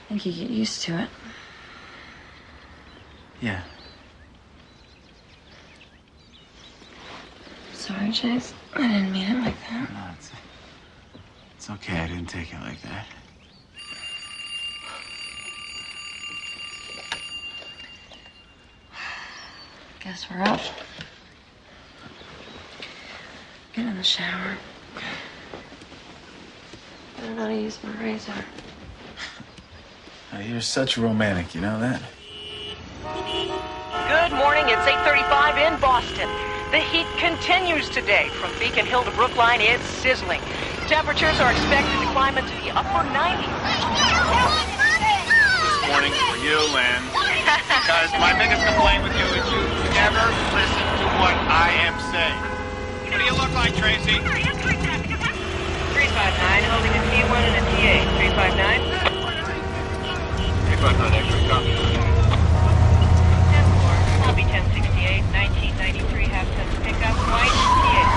I think you get used to it. Yeah. Sorry, Chase. I didn't mean it like that. No, it's okay. I didn't take it like that. Guess we're up. Get in the shower. I don't know how to use my razor. You're such a romantic, you know that? Good morning, it's 8:35 in Boston. The heat continues today. From Beacon Hill to Brookline, it's sizzling. Temperatures are expected to climb into the upper 90s. This morning for you, Lynn. Because my biggest complaint with you is you never listen to what I am saying. What do you look like, Tracy? 359, holding a T1 and a T8. 359. 359, X-ray, copy. 10-4, lobby 1068, 1993, half-ton pickup, white, T8.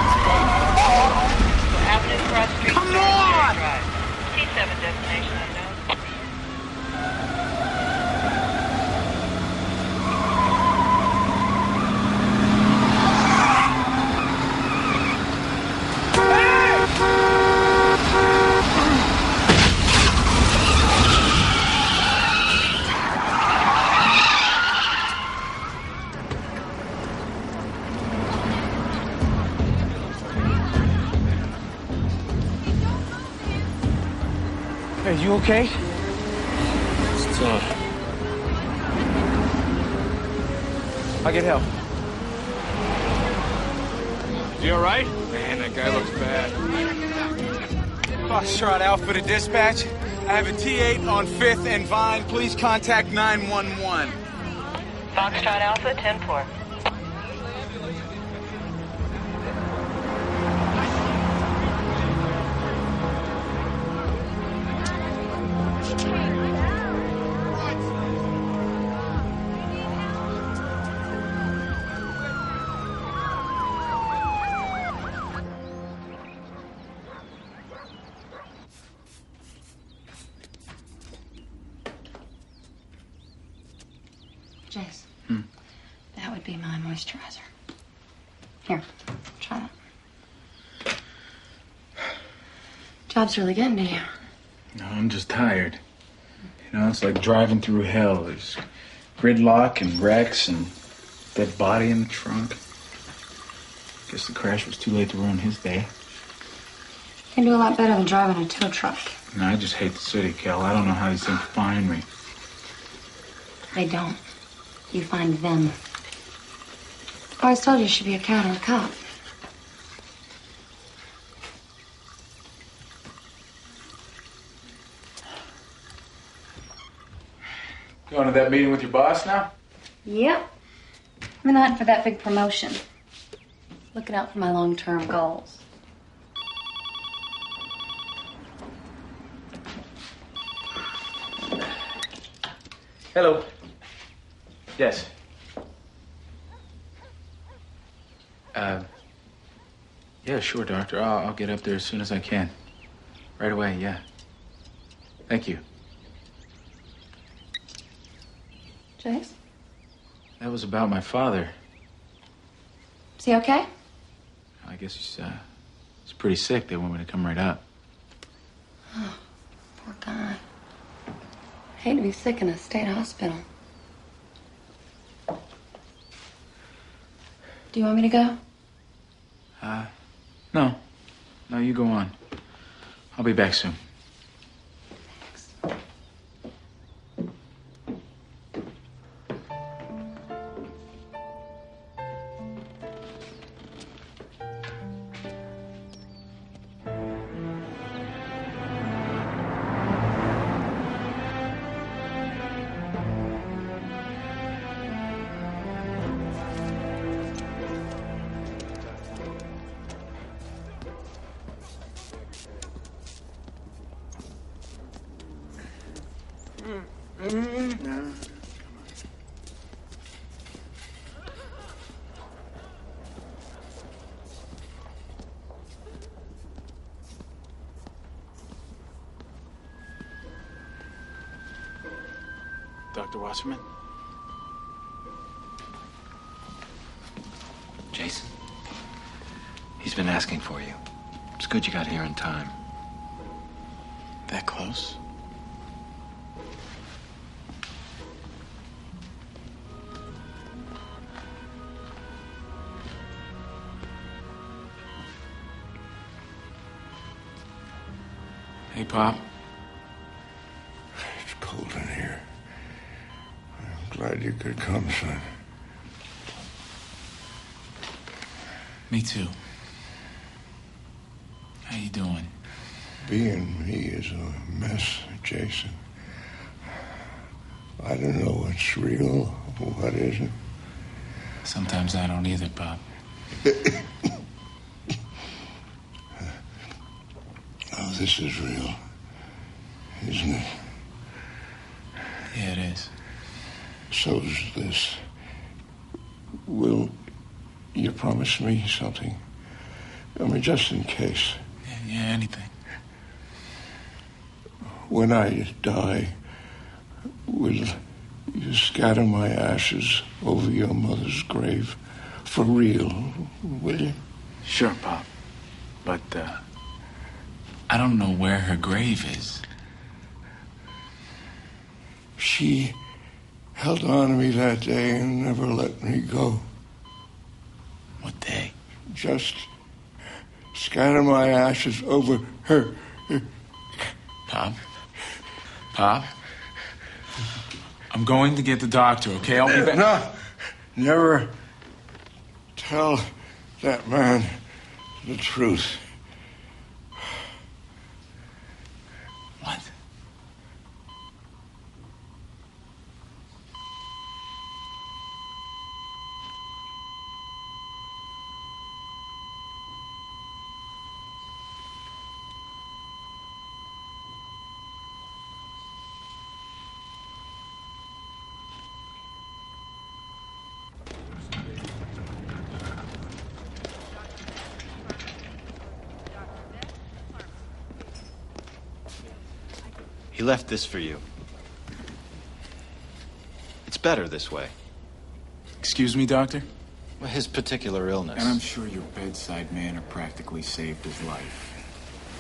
Avenue Cross Street, Come on! Drive. T7 destination unknown. Hey, you okay? It's tough. I'll get help. Is he all right? Man, that guy looks bad. Foxtrot Alpha to dispatch. I have a T8 on 5th and Vine. Please contact 911. Foxtrot Alpha, 10-4. Jace. That would be my moisturizer. Here, try that. Job's really getting to you. No, I'm just tired. You know, it's like driving through hell. There's gridlock and wrecks and dead body in the trunk. Guess the crash was too late to ruin his day. You can do a lot better than driving a tow truck. No, I just hate the city, Kel. I don't know how these things find me. They don't. You find them. I always told you you should be a cat or a cop. Going to that meeting with your boss now? Yep. I'm in the hunt for that big promotion. Looking out for my long-term goals. Hello. Yes. Yeah, sure, Doctor. I'll get up there as soon as I can. Right away, yeah. Thank you. Jace? That was about my father. Is he okay? I guess he's pretty sick. They want me to come right up. Oh, poor guy. I hate to be sick in a state hospital. Do you want me to go? No. No, you go on. I'll be back soon. Thanks. Dr. Wasserman? Jason, he's been asking for you. It's good you got here in time. That close? Hey, Pop. It's cold in here. I'm glad you could come, son. Me too. How you doing? Being me is a mess, Jason. I don't know what's real, what isn't. Sometimes I don't either, Pop. Oh, this is real, isn't it? Yeah, it is. So's this. Will you promise me something? I mean, just in case. Yeah, anything. When I die, will you scatter my ashes over your mother's grave? For real, will you? Sure, Pop. But, I don't know where her grave is. She held on to me that day and never let me go. What day? Just scatter my ashes over her. Pop? Pop? I'm going to get the doctor, okay? I'll be back. No, never tell that man the truth. What? He left this for you. It's better this way. Excuse me, Doctor? Well, his particular illness. And I'm sure your bedside manner practically saved his life.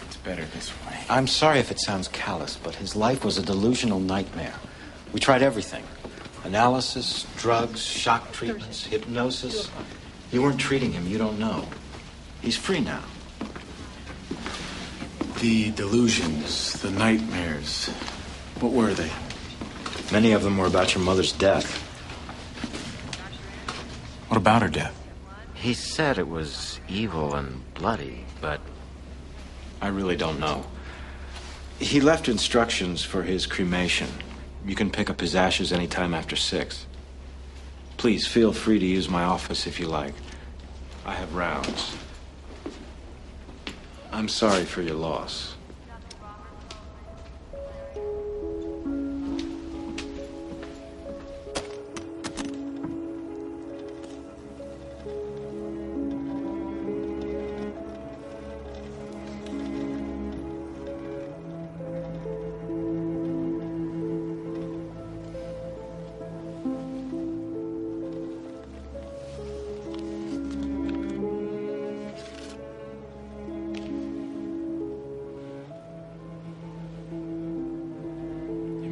It's better this way. I'm sorry if it sounds callous, but his life was a delusional nightmare. We tried everything. Analysis, drugs, shock treatments, hypnosis. You weren't treating him, you don't know. He's free now. The delusions, the nightmares, what were they? Many of them were about your mother's death. What about her death? He said it was evil and bloody, but I really don't know. He left instructions for his cremation. You can pick up his ashes anytime after 6. Please feel free to use my office if you like. I have rounds. I'm sorry for your loss.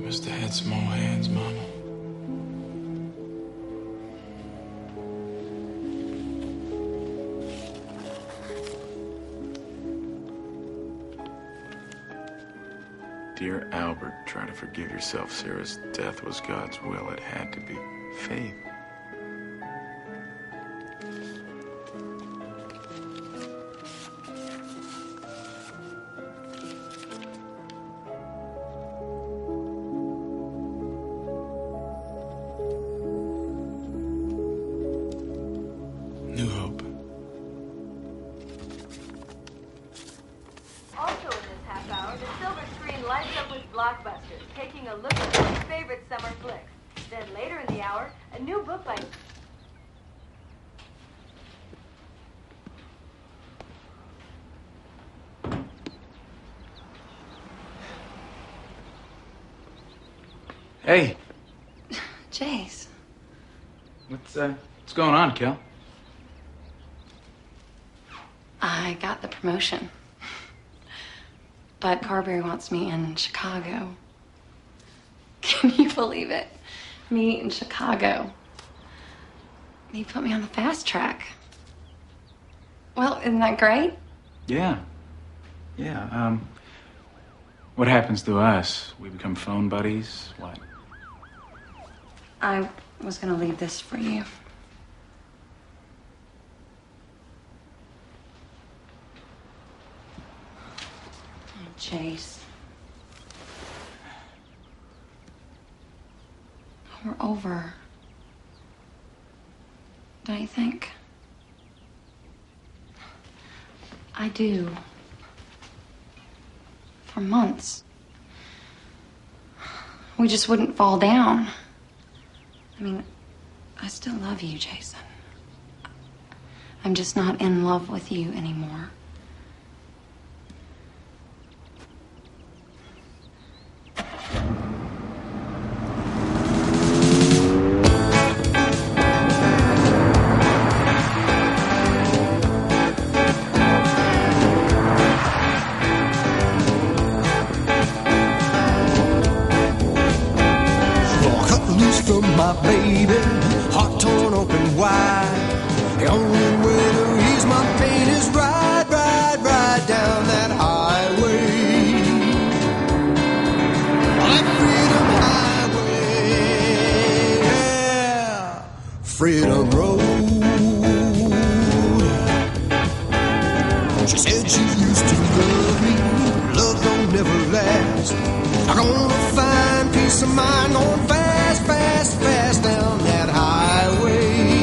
Must have had small hands, Mama. Dear Albert, try to forgive yourself. Sarah's death was God's will. It had to be. Faith. New hope. Also in this half hour, the silver screen lights up with blockbusters, taking a look at your favorite summer flicks. Then later in the hour, a new book by... Hey, Jace. What's going on, Kel? I got the promotion. But Carberry wants me in Chicago. Can you believe it? Me in Chicago. He put me on the fast track. Well, isn't that great? Yeah. Yeah, what happens to us? We become phone buddies? What? I was gonna leave this for you. Oh, Chase. We're over. Don't you think? I do. For months. We just wouldn't fall down. I mean, I still love you, Jason. I'm just not in love with you anymore. My baby, heart torn open wide. The only way to ease my pain is ride down that highway. That freedom highway, yeah. Freedom Road. She said she used to love me. Love don't never last. I'm gonna find peace of mind, going fast down that highway.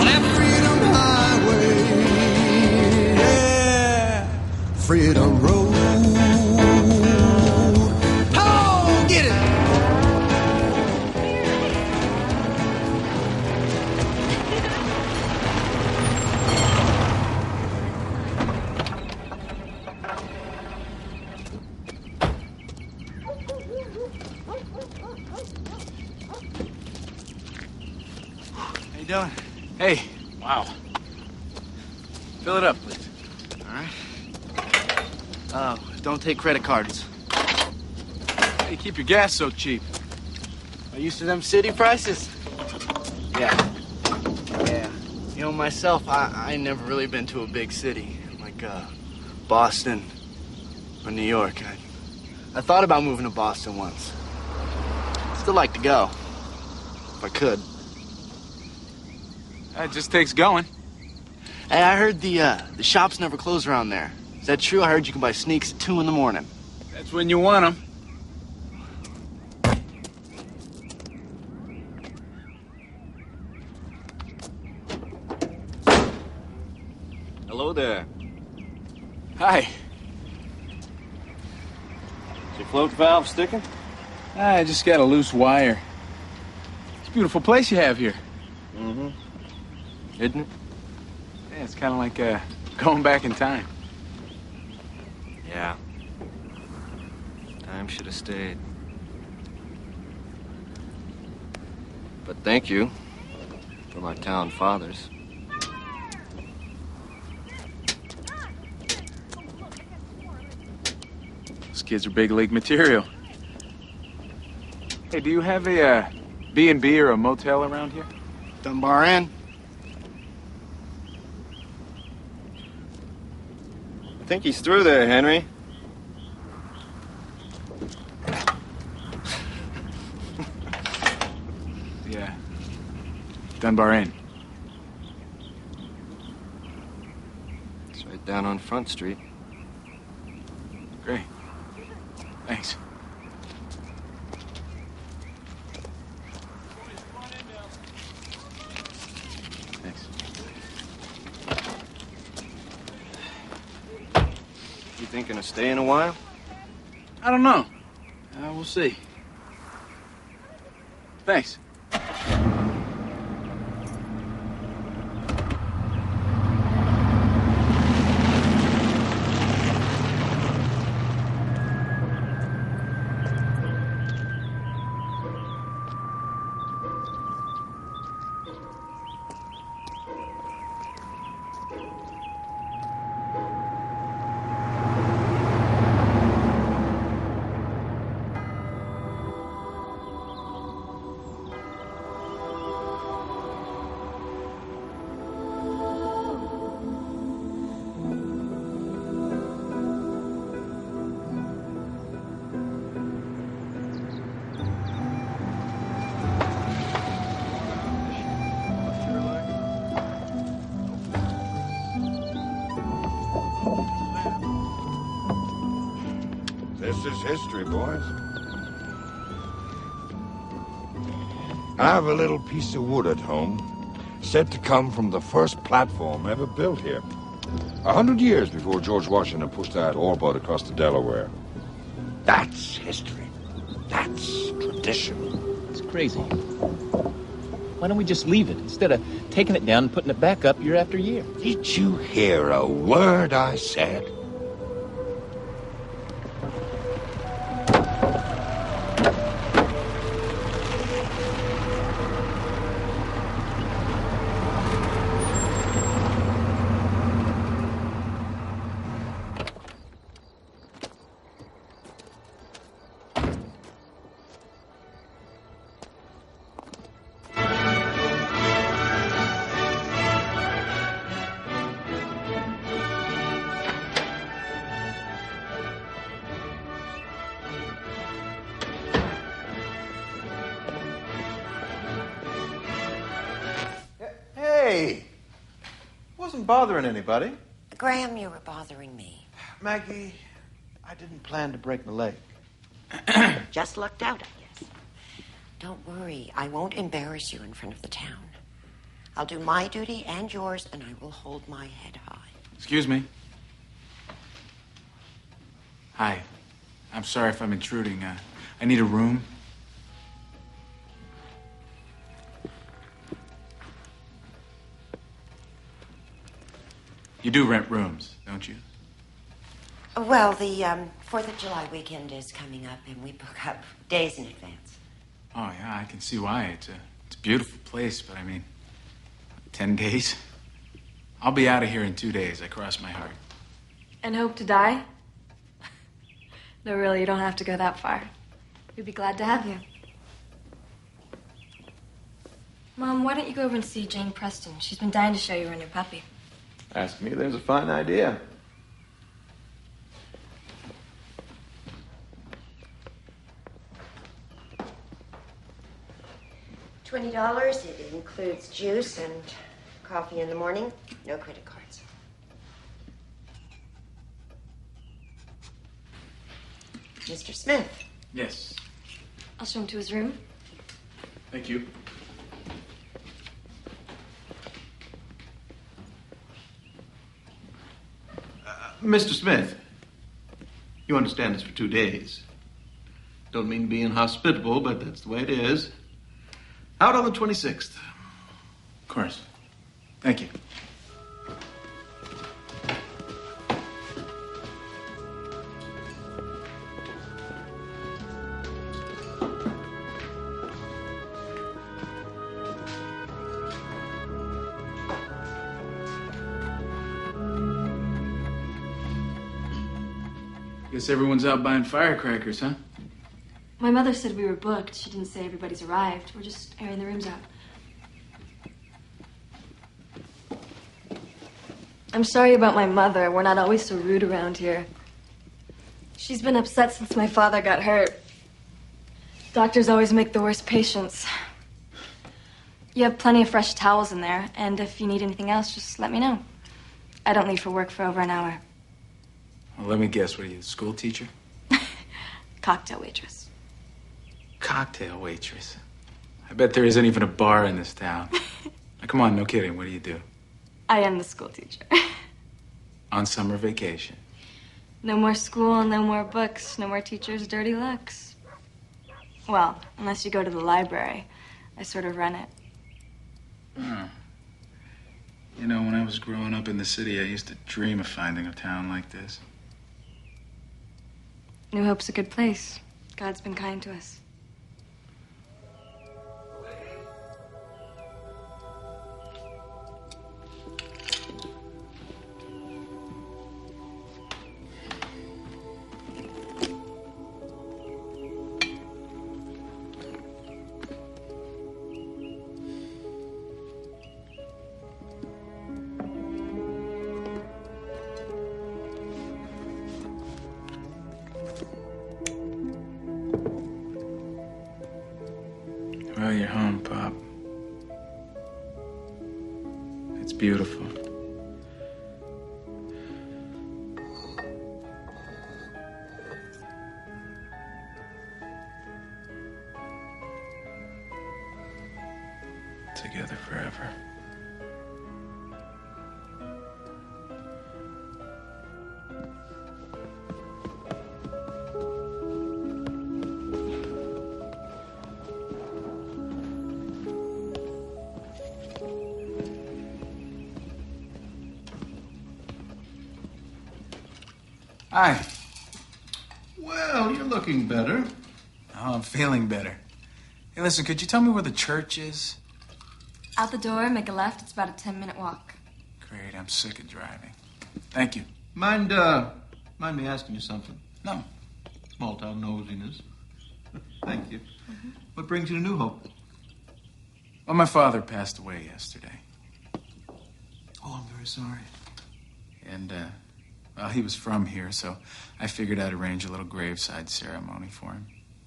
That freedom highway, yeah. Freedom Road. Oh, get it! Doing? Hey. Wow. Fill it up, please. All right. Don't take credit cards. Hey, keep your gas so cheap. Are you used to them city prices? Yeah. You know, myself, I never really been to a big city like Boston or New York. I thought about moving to Boston once. Still like to go, if I could. It just takes going. Hey, I heard the shops never close around there. Is that true? I heard you can buy sneaks at 2 in the morning. That's when you want them. Hello there. Hi. Is your float valve sticking? I just got a loose wire. It's a beautiful place you have here. Mm-hmm. Isn't it? Yeah, it's kind of like going back in time. Yeah. Time should have stayed. But thank you for my town fathers. Those kids are big league material. Hey, do you have a B&B or a motel around here? Dunbar Inn. I think he's through there, Henry. Yeah. Dunbar Inn. It's right down on Front Street. Great. Thanks. Thanks. You thinking of staying a while? I don't know. We'll see. Thanks. history, boys. I have a little piece of wood at home, said to come from the first platform ever built here. 100 years before George Washington pushed that ore boat across the Delaware. That's history. That's tradition. It's crazy. Why don't we just leave it instead of taking it down and putting it back up year after year? Did you hear a word I said? Hey! Wasn't bothering anybody. Graham, you were bothering me. Maggie, I didn't plan to break my leg. Just lucked out, I guess. Don't worry. I won't embarrass you in front of the town. I'll do my duty and yours, and I will hold my head high. Excuse me. Hi. I'm sorry if I'm intruding. I need a room. You do rent rooms, don't you? Well, the 4th of July weekend is coming up, and we book up days in advance. Oh, yeah, I can see why. It's a beautiful place, but I mean, 10 days? I'll be out of here in 2 days, I cross my heart. And hope to die? No, really, you don't have to go that far. We'd be glad to have you. Mom, why don't you go over and see Jane Preston? She's been dying to show you her new puppy. Ask me, there's a fine idea. $20. It includes juice and coffee in the morning. No credit cards. Mr. Smith. Yes. I'll show him to his room. Thank you. Mr. Smith, you understand it's for 2 days. Don't mean to be inhospitable, but that's the way it is. Out on the 26th. Of course. Thank you. Guess everyone's out buying firecrackers, huh? My mother said we were booked. She didn't say everybody's arrived. We're just airing the rooms out. I'm sorry about my mother. We're not always so rude around here. She's been upset since my father got hurt. Doctors always make the worst patients. You have plenty of fresh towels in there, and if you need anything else, just let me know. I don't leave for work for over an hour. Well, let me guess. What are you, a school teacher? Cocktail waitress. Cocktail waitress. I bet there isn't even a bar in this town. Now, come on, no kidding. What do you do? I am the school teacher. On summer vacation. No more school, no more books, no more teachers' dirty looks. Well, unless you go to the library. I sort of run it. Oh. You know, when I was growing up in the city, I used to dream of finding a town like this. New Hope's a good place. God's been kind to us. Well, you're home, Pop. It's beautiful. together forever. Hi. Well, you're looking better. Oh, I'm feeling better. Hey, listen, could you tell me where the church is? Out the door, make a left. It's about a 10-minute walk. Great, I'm sick of driving. Thank you. Mind me asking you something? No. Small town nosiness. Thank you. What brings you to New Hope? Well, my father passed away yesterday. Oh, I'm very sorry. And, well, he was from here, so I figured I'd arrange a little graveside ceremony for him.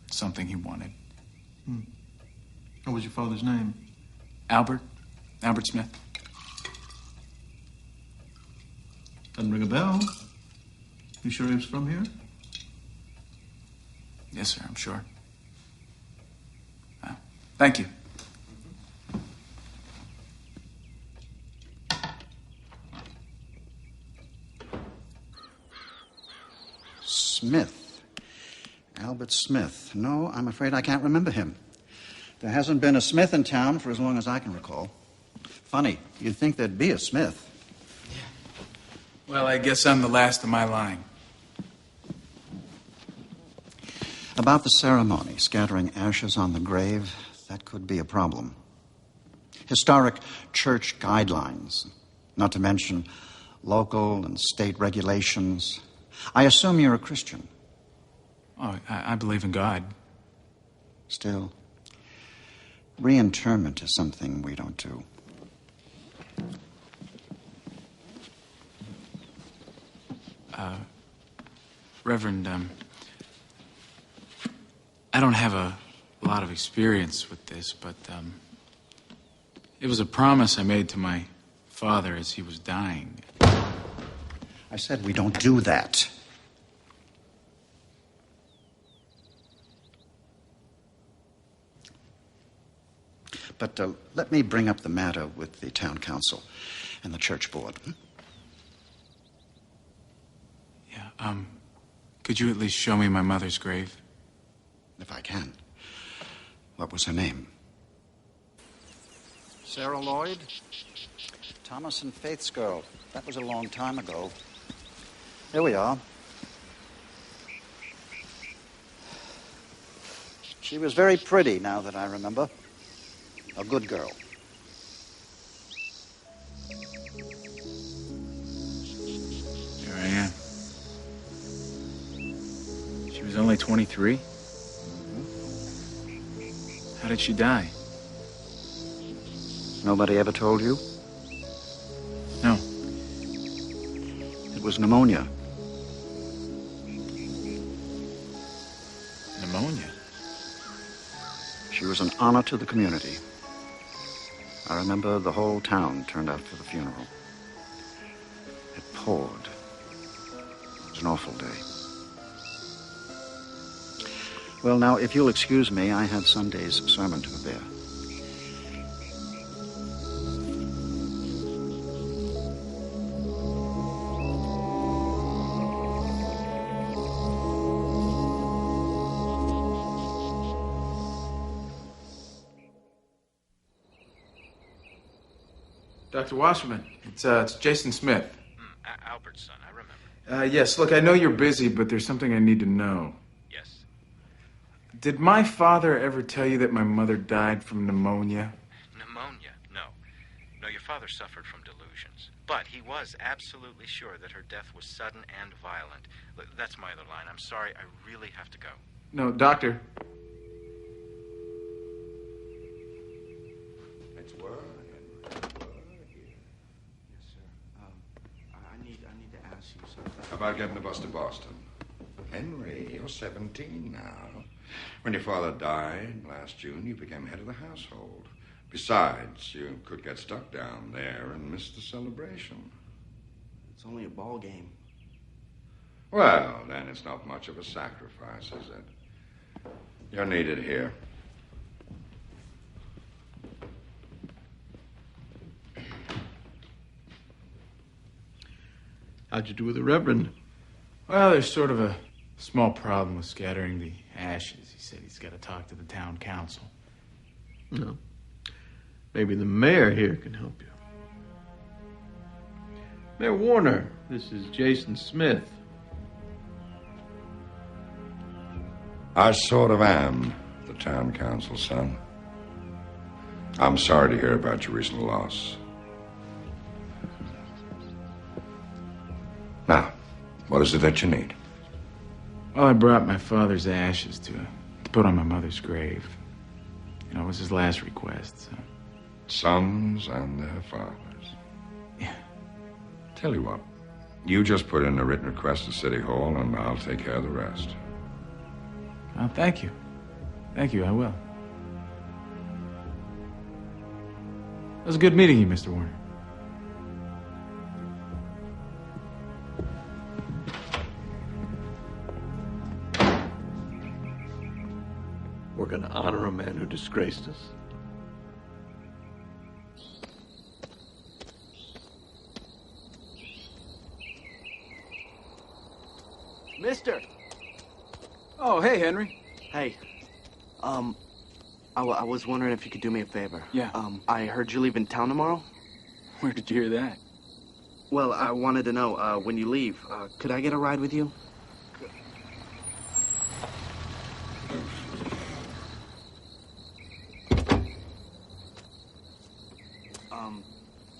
Something he wanted. What was your father's name? Albert Smith. Doesn't ring a bell. You sure he was from here? Yes, sir, I'm sure. Thank you. Smith. Albert Smith. No, I'm afraid I can't remember him. There hasn't been a Smith in town for as long as I can recall. Funny, you'd think there'd be a Smith. Well, I guess I'm the last of my line. About the ceremony, scattering ashes on the grave, that could be a problem. Historic church guidelines, not to mention local and state regulations. I assume you're a Christian. Oh, I believe in God. Still, reinterment is something we don't do. Reverend, I don't have a lot of experience with this, but it was a promise I made to my father as he was dying. I said we don't do that. But let me bring up the matter with the town council and the church board. Yeah, could you at least show me my mother's grave? If I can. What was her name? Sarah Lloyd? Thomas and Faith's girl. That was a long time ago. Here we are. She was very pretty, now that I remember. A good girl. Here I am. She was only 23? How did she die? Nobody ever told you? No. It was pneumonia. Pneumonia? She was an honor to the community. I remember the whole town turned out for the funeral. It poured. It was an awful day. Well, now, if you'll excuse me, I have Sunday's sermon to prepare. Dr. Wasserman, it's Jason Smith. Albert's son, I remember. Yes, look, I know you're busy, but there's something I need to know. Yes. Did my father ever tell you that my mother died from pneumonia? Pneumonia? No. No, your father suffered from delusions. But he was absolutely sure that her death was sudden and violent. Look, that's my other line. I'm sorry, I really have to go. No, doctor. Let's work. I need to ask you something. How about getting the bus to Boston? Henry, you're 17 now. When your father died last June, you became head of the household. Besides, you could get stuck down there and miss the celebration. It's only a ball game. Well, then it's not much of a sacrifice, is it? You're needed here. How'd you do with the Reverend? Well, there's sort of a small problem with scattering the ashes. He said he's got to talk to the town council. No. Maybe the mayor here can help you. Mayor Warner, this is Jason Smith. I sort of am the town council's son. I'm sorry to hear about your recent loss. Now, what is it that you need? Well, I brought my father's ashes to put on my mother's grave. You know, it was his last request, so. Sons and their fathers. Yeah. Tell you what, you just put in a written request to City Hall, and I'll take care of the rest. Oh, thank you. Thank you, I will. It was good meeting you, Mr. Warner. We're going to honor a man who disgraced us. Mister! Oh, hey, Henry. Hey, I was wondering if you could do me a favor. Yeah. I heard you're leaving town tomorrow. Where did you hear that? Well, I wanted to know, when you leave, could I get a ride with you?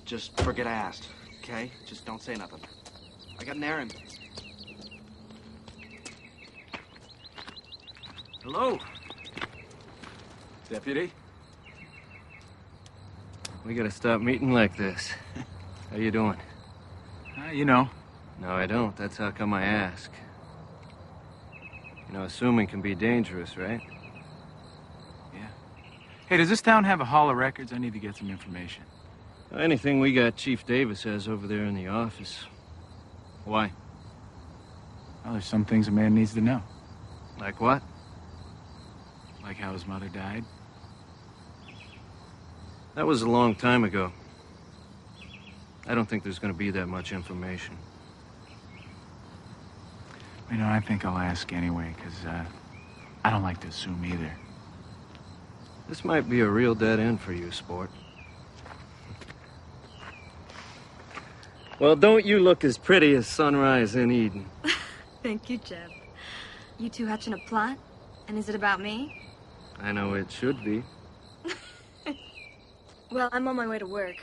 Just forget I asked, okay? Just don't say nothing. I got an errand. Hello. Deputy? We gotta stop meeting like this. How you doing? You know. No, I don't. That's how come I ask. You know, assuming can be dangerous, right? Yeah. Hey, does this town have a hall of records? I need to get some information. Anything we got, Chief Davis has over there in the office. Why? Well, there's some things a man needs to know. Like what? Like how his mother died. That was a long time ago. I don't think there's gonna be that much information. You know, I think I'll ask anyway, because I don't like to assume either. This might be a real dead end for you, sport. Well, don't you look as pretty as sunrise in Eden. Thank you, Jeb. You two hatching a plot? And is it about me? I know it should be. Well, I'm on my way to work.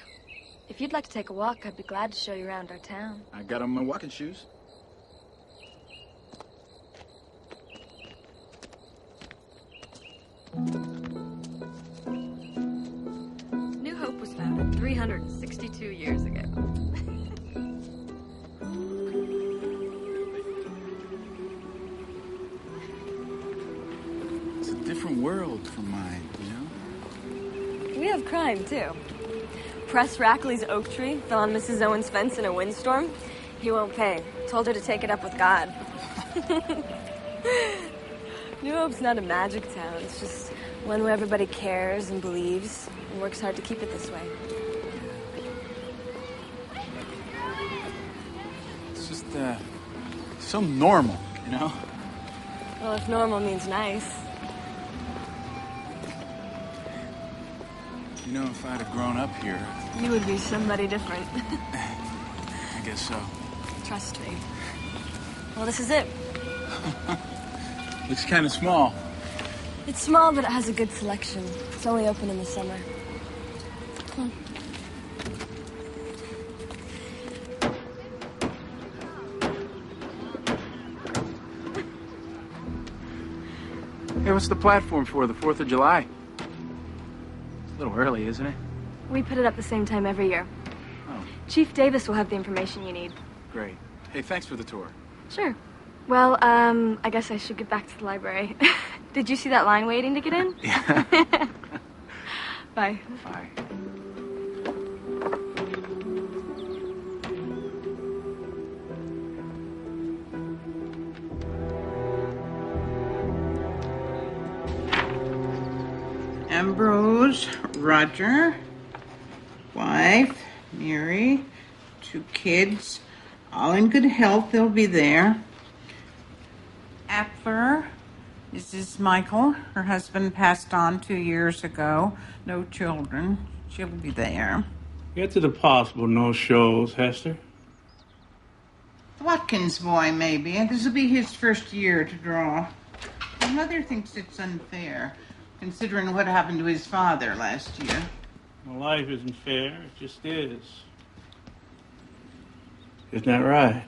If you'd like to take a walk, I'd be glad to show you around our town. I got on my walking shoes. New Hope was founded 362 years ago. It's a different world from mine, you know? We have crime, too. Press Rackley's oak tree fell on Mrs. Owen's fence in a windstorm. He won't pay. Told her to take it up with God. New Hope's not a magic town. It's just one where everybody cares and believes and works hard to keep it this way. It's just, so normal, you know? Well, if normal means nice. You know, if I'd have grown up here... You would be somebody different. I guess so. Trust me. Well, this is it. Looks kind of small. It's small, but it has a good selection. It's only open in the summer. Come on. Hey, what's the platform for, the 4th of July? It's a little early, isn't it? We put it up the same time every year. Oh. Chief Davis will have the information you need. Great. Hey, thanks for the tour. Sure. Well, I guess I should get back to the library. Did you see that line waiting to get in? Yeah. Bye. Bye. Ambrose, Roger, wife, Mary, 2 kids, All in good health, they'll be there. Appler, this is Michael. Her husband passed on 2 years ago. No children. She'll be there. Get to the possible no-shows, Hester. Watkins' boy, maybe. This'll be his first year to draw. My mother thinks it's unfair, considering what happened to his father last year. Well, life isn't fair. It just is. Isn't that right?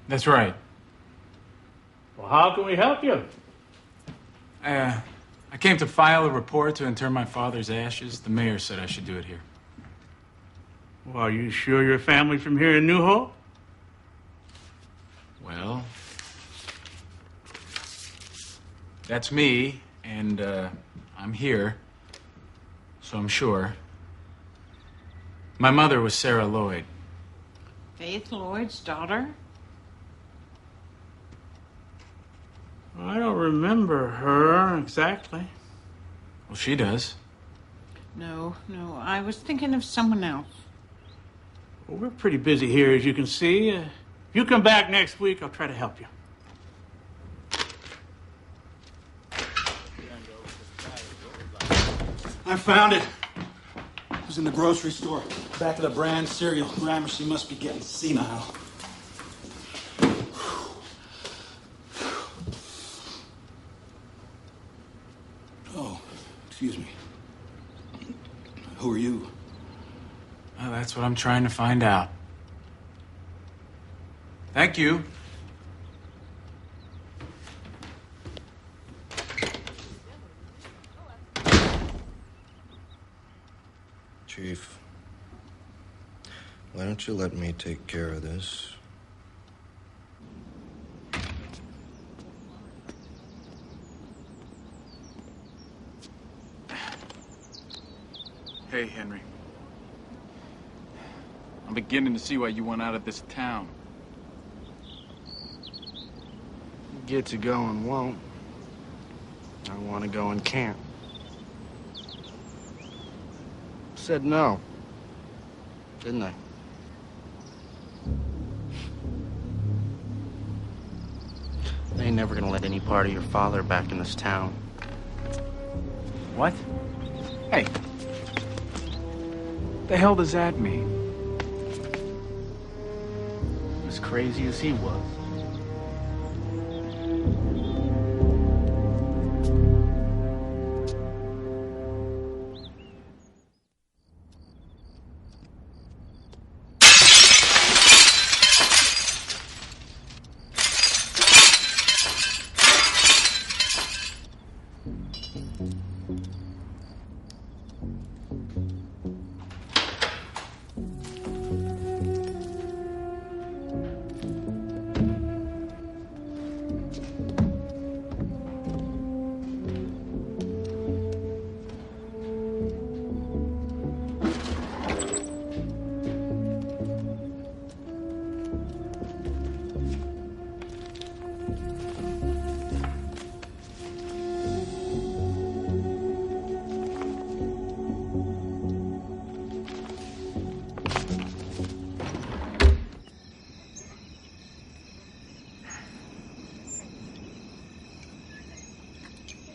That's right. Well, how can we help you? I came to file a report to inter my father's ashes. The mayor said I should do it here. Well, are you sure your family from here in New Hope? Well, that's me, and I'm here, so I'm sure. My mother was Sarah Lloyd. Faith Lloyd's daughter? I don't remember her exactly. Well, she does. No, I was thinking of someone else. Well, we're pretty busy here, as you can see. If you come back next week, I'll try to help you. I found it. It was in the grocery store. Back of the brand cereal. Gramercy must be getting senile. Oh, excuse me. Who are you? Well, that's what I'm trying to find out. Thank you. Chief, why don't you let me take care of this? Hey, Henry. I'm beginning to see why you want out of this town. Get to go and won't. I want to go and can't. Said no, didn't I? They ain't never gonna let any part of your father back in this town. What? Hey. The hell does that mean? As crazy as he was.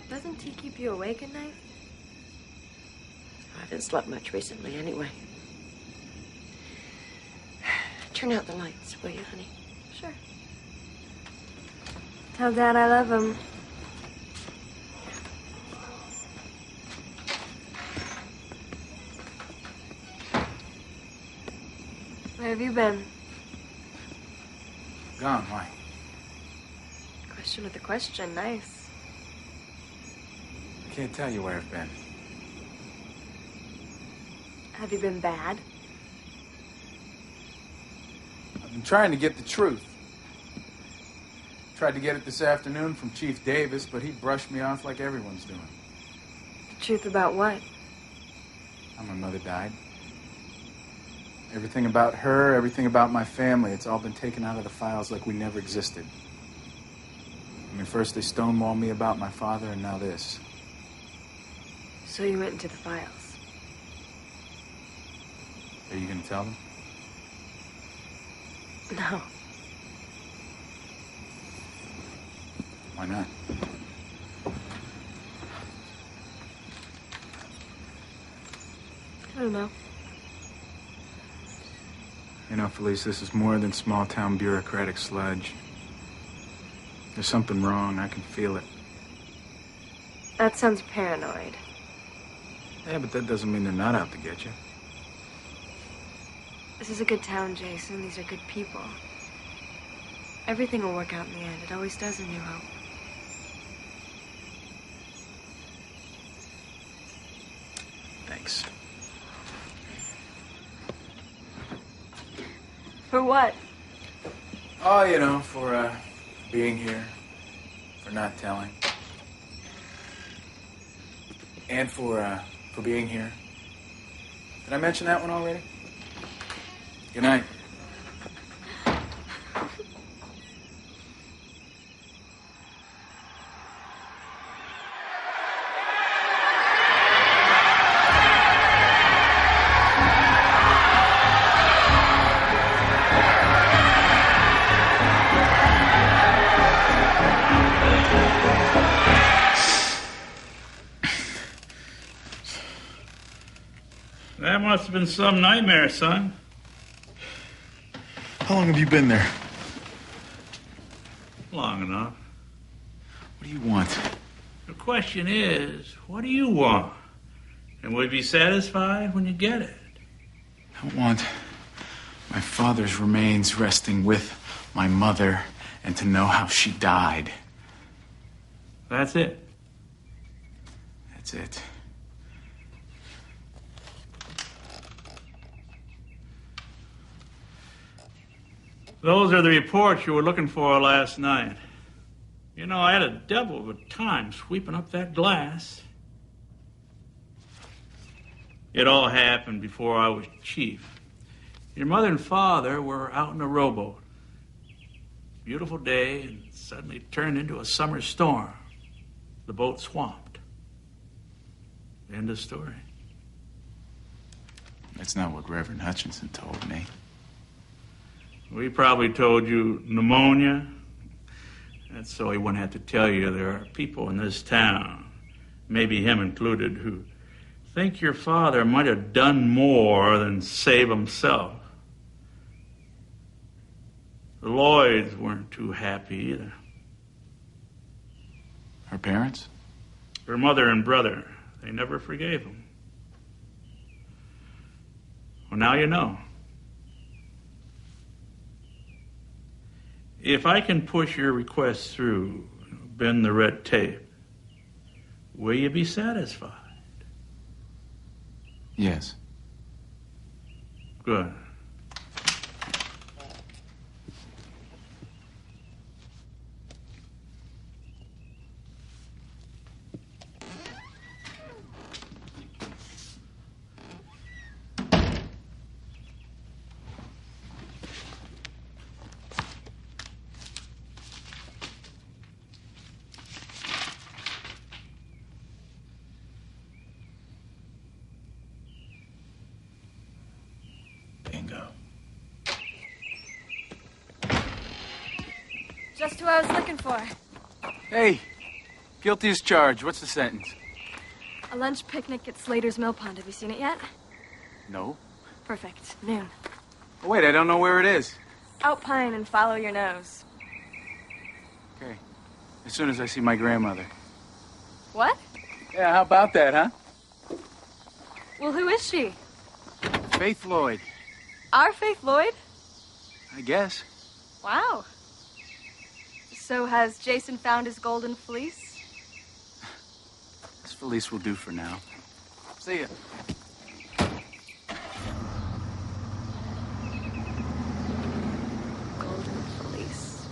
Doesn't tea keep you awake at night? I haven't slept much recently anyway. Turn out the lights, will you, honey? Sure. Tell Dad I love him. Where have you been? Gone, why? Question with a question. Nice. I can't tell you where I've been. Have you been bad? I've been trying to get the truth. Tried to get it this afternoon from Chief Davis, but he brushed me off like everyone's doing. The truth about what? How my mother died. Everything about her, everything about my family, it's all been taken out of the files like we never existed. I mean, first they stonewalled me about my father, and now this. So you went into the files. Are you gonna tell them? No. Why not? I don't know. You know, Felice, this is more than small-town bureaucratic sludge. There's something wrong. I can feel it. That sounds paranoid. Yeah, but that doesn't mean they're not out to get you. This is a good town, Jason. These are good people. Everything will work out in the end. It always does in New Hope. Thanks. For what? Oh, you know, for being here. For not telling. And for being here. Did I mention that one already? Good night. That must have been some nightmare, son. How long have you been there? Long enough. What do you want? The question is, what do you want? And will you be satisfied when you get it? I want my father's remains resting with my mother and to know how she died. That's it. That's it. Those are the reports you were looking for last night. You know, I had a devil of a time sweeping up that glass. It all happened before I was chief. Your mother and father were out in a rowboat. Beautiful day, and suddenly it turned into a summer storm. The boat swamped. End of story. That's not what Reverend Hutchinson told me. We probably told you pneumonia. That's so he wouldn't have to tell you there are people in this town, maybe him included, who think your father might have done more than save himself. The Lloyds weren't too happy either. Her parents? Her mother and brother, they never forgave him. Well, now you know. If I can push your request through, bend the red tape, will you be satisfied? Yes. Good. Just who I was looking for. Hey, guilty as charged. What's the sentence? A lunch picnic at Slater's Mill Pond. Have you seen it yet? No. Perfect. Noon. Oh, wait, I don't know where it is. Outpine and follow your nose. Okay. As soon as I see my grandmother. What? Yeah, how about that, huh? Well, who is she? Faith Lloyd. Our Faith Lloyd? I guess. Wow. So has Jason found his golden fleece? This Felice will do for now. See ya. Golden fleece.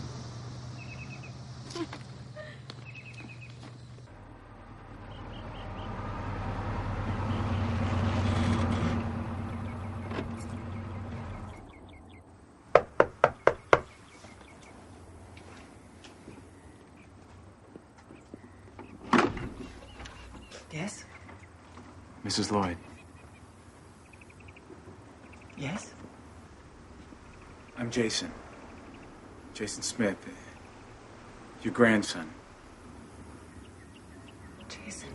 Yes? Mrs. Lloyd. Yes? I'm Jason. Jason Smith, your grandson. Jason.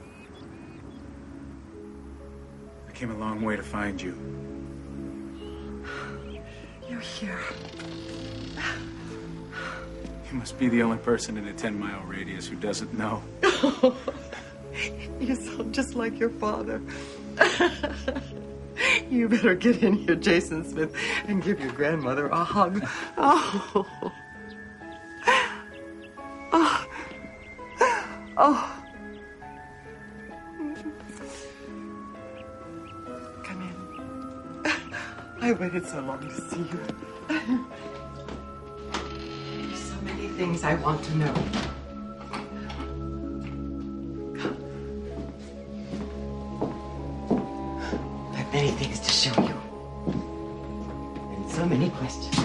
I came a long way to find you. You're here. You must be the only person in a 10-mile radius who doesn't know. You sound just like your father. You better get in here, Jason Smith, and give your grandmother a hug. Oh. Oh. Oh. Come in. I waited so long to see you. There's so many things I want to know. Many things to show you. And so many questions.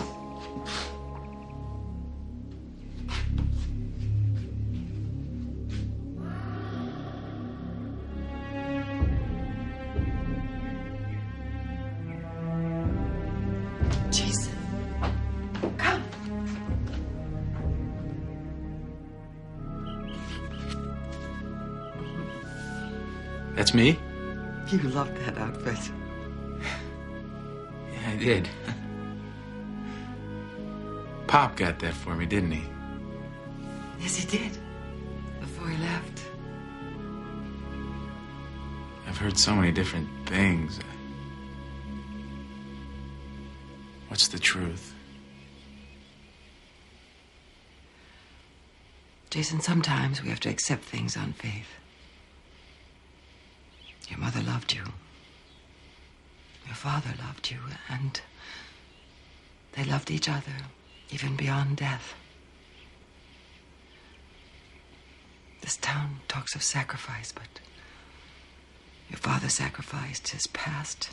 Jason, come. That's me? You loved that outfit. Yeah, I did. Pop got that for me, didn't he? Yes, he did. Before he left. I've heard so many different things. What's the truth? Jason, sometimes we have to accept things on faith. Your mother loved you. Your father loved you, and they loved each other, even beyond death. This town talks of sacrifice, but your father sacrificed his past,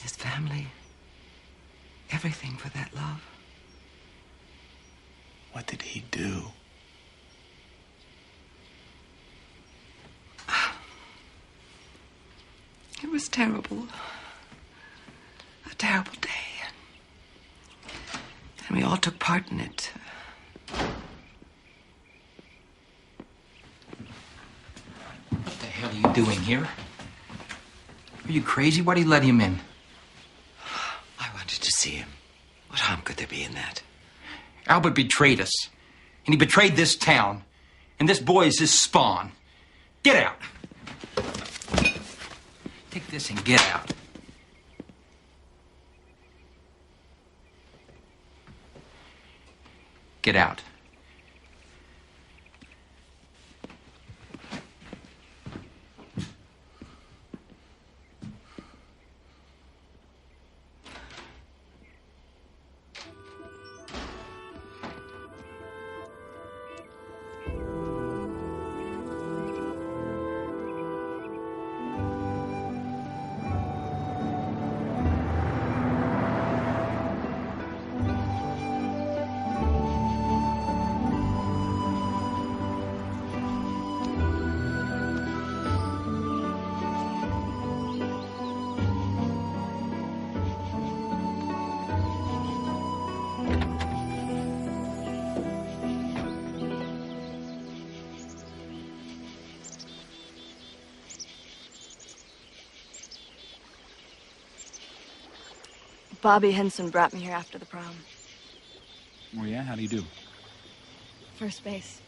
his family, everything for that love. What did he do? It was terrible. A terrible day. And we all took part in it. What the hell are you doing here? Are you crazy? Why do you let him in? I wanted to see him. What harm could there be in that? Albert betrayed us. And he betrayed this town. And this boy is his spawn. Get out. Take this and get out. Get out. Bobby Henson brought me here after the prom. Oh, yeah? How do you do? First base.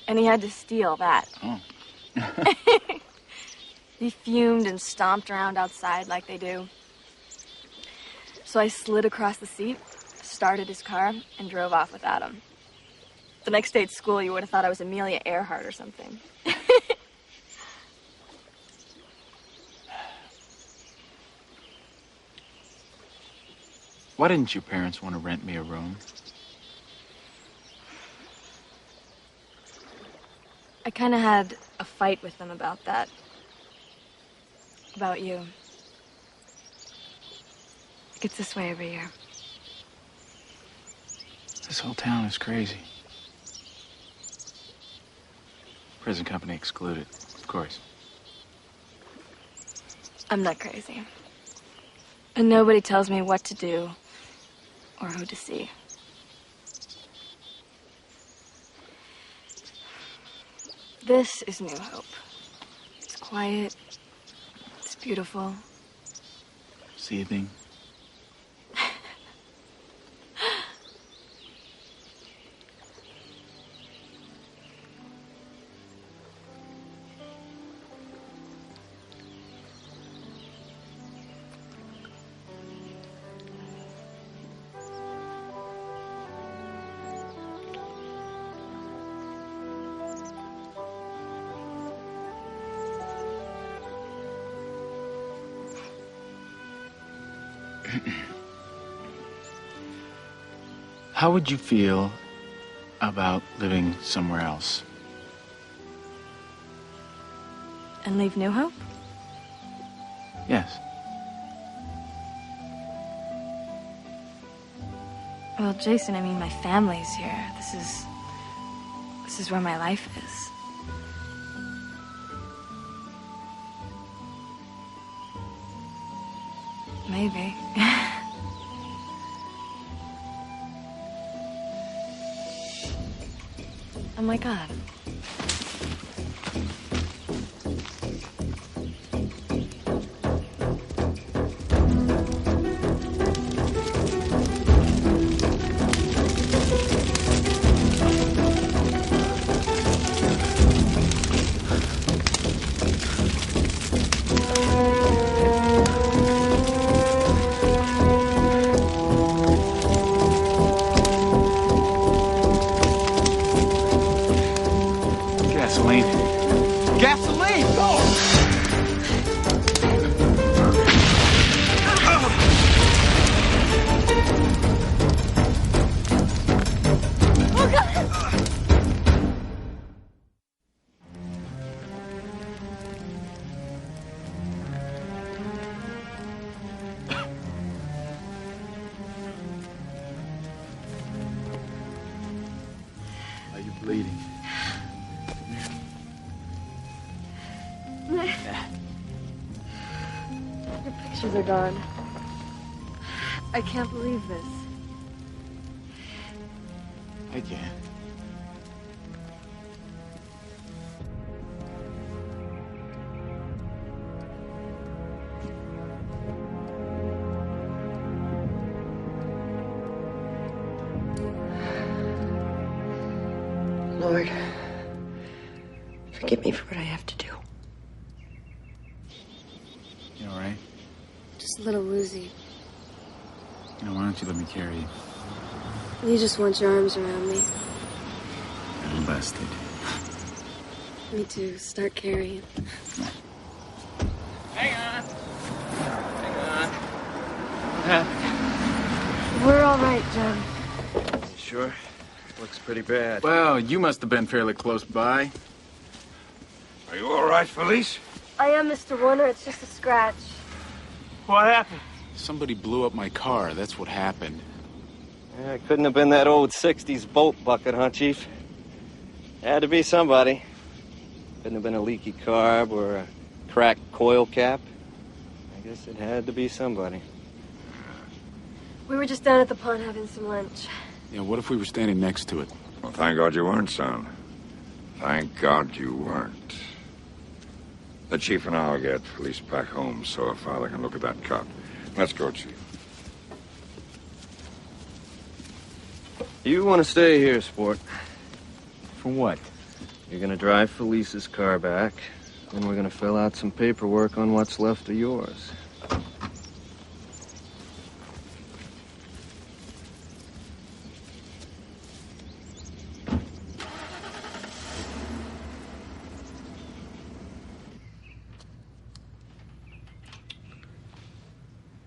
And he had to steal that. Oh. He fumed and stomped around outside like they do. So I slid across the seat, started his car, and drove off without him. The next day at school, you would have thought I was Amelia Earhart or something. Why didn't your parents want to rent me a room? I kind of had a fight with them about that. About you. It gets this way every year. This whole town is crazy. Prison company excluded, of course. I'm not crazy. And nobody tells me what to do or who to see. This is New Hope. It's quiet. It's beautiful. See a thing? How would you feel about living somewhere else? And leave New Hope? Yes. Well, Jason, I mean, my family's here. This is where my life is. Maybe. Oh my God. Gasoline! Go! Oh, God! Are you bleeding? Your pictures are gone. I can't believe this. I can. Lord, forgive me for what I have to do. You all right? Just a little woozy. You know, why don't you let me carry you? You just want your arms around me. I'm busted. Me too. Start carrying. Hang on. We're all right, Jen. You sure? Looks pretty bad. Well, you must have been fairly close by. Are you all right, Felice? I am, Mr. Warner. It's just a scratch. What happened? Somebody blew up my car. That's what happened. Yeah, it couldn't have been that old 60s bolt bucket, huh, Chief? Had to be somebody. Couldn't have been a leaky carb or a cracked coil cap. I guess it had to be somebody. We were just down at the pond having some lunch. Yeah, what if we were standing next to it? Well, thank God you weren't, son. Thank God you weren't. The Chief and I'll get Felice back home so her father can look at that cot. Let's go, Chief. You want to stay here, sport. For what? You're going to drive Felice's car back, and we're going to fill out some paperwork on what's left of yours.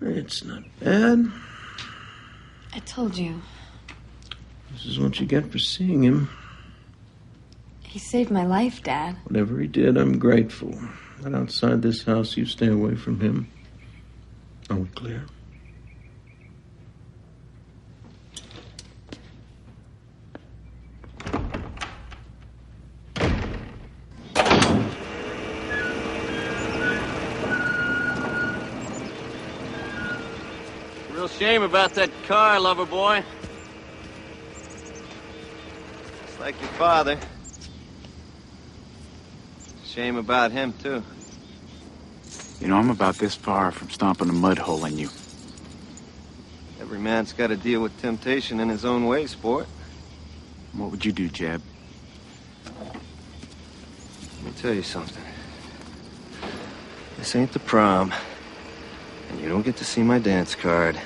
It's not bad. I told you. This is what you get for seeing him. He saved my life, Dad. Whatever he did, I'm grateful. But outside this house, you stay away from him. Are we clear? Real shame about that car, lover boy. Just like your father. Shame about him, too. You know, I'm about this far from stomping a mud hole in you. Every man's got to deal with temptation in his own way, sport. What would you do, Jeb? Let me tell you something. This ain't the prom, and you don't get to see my dance card.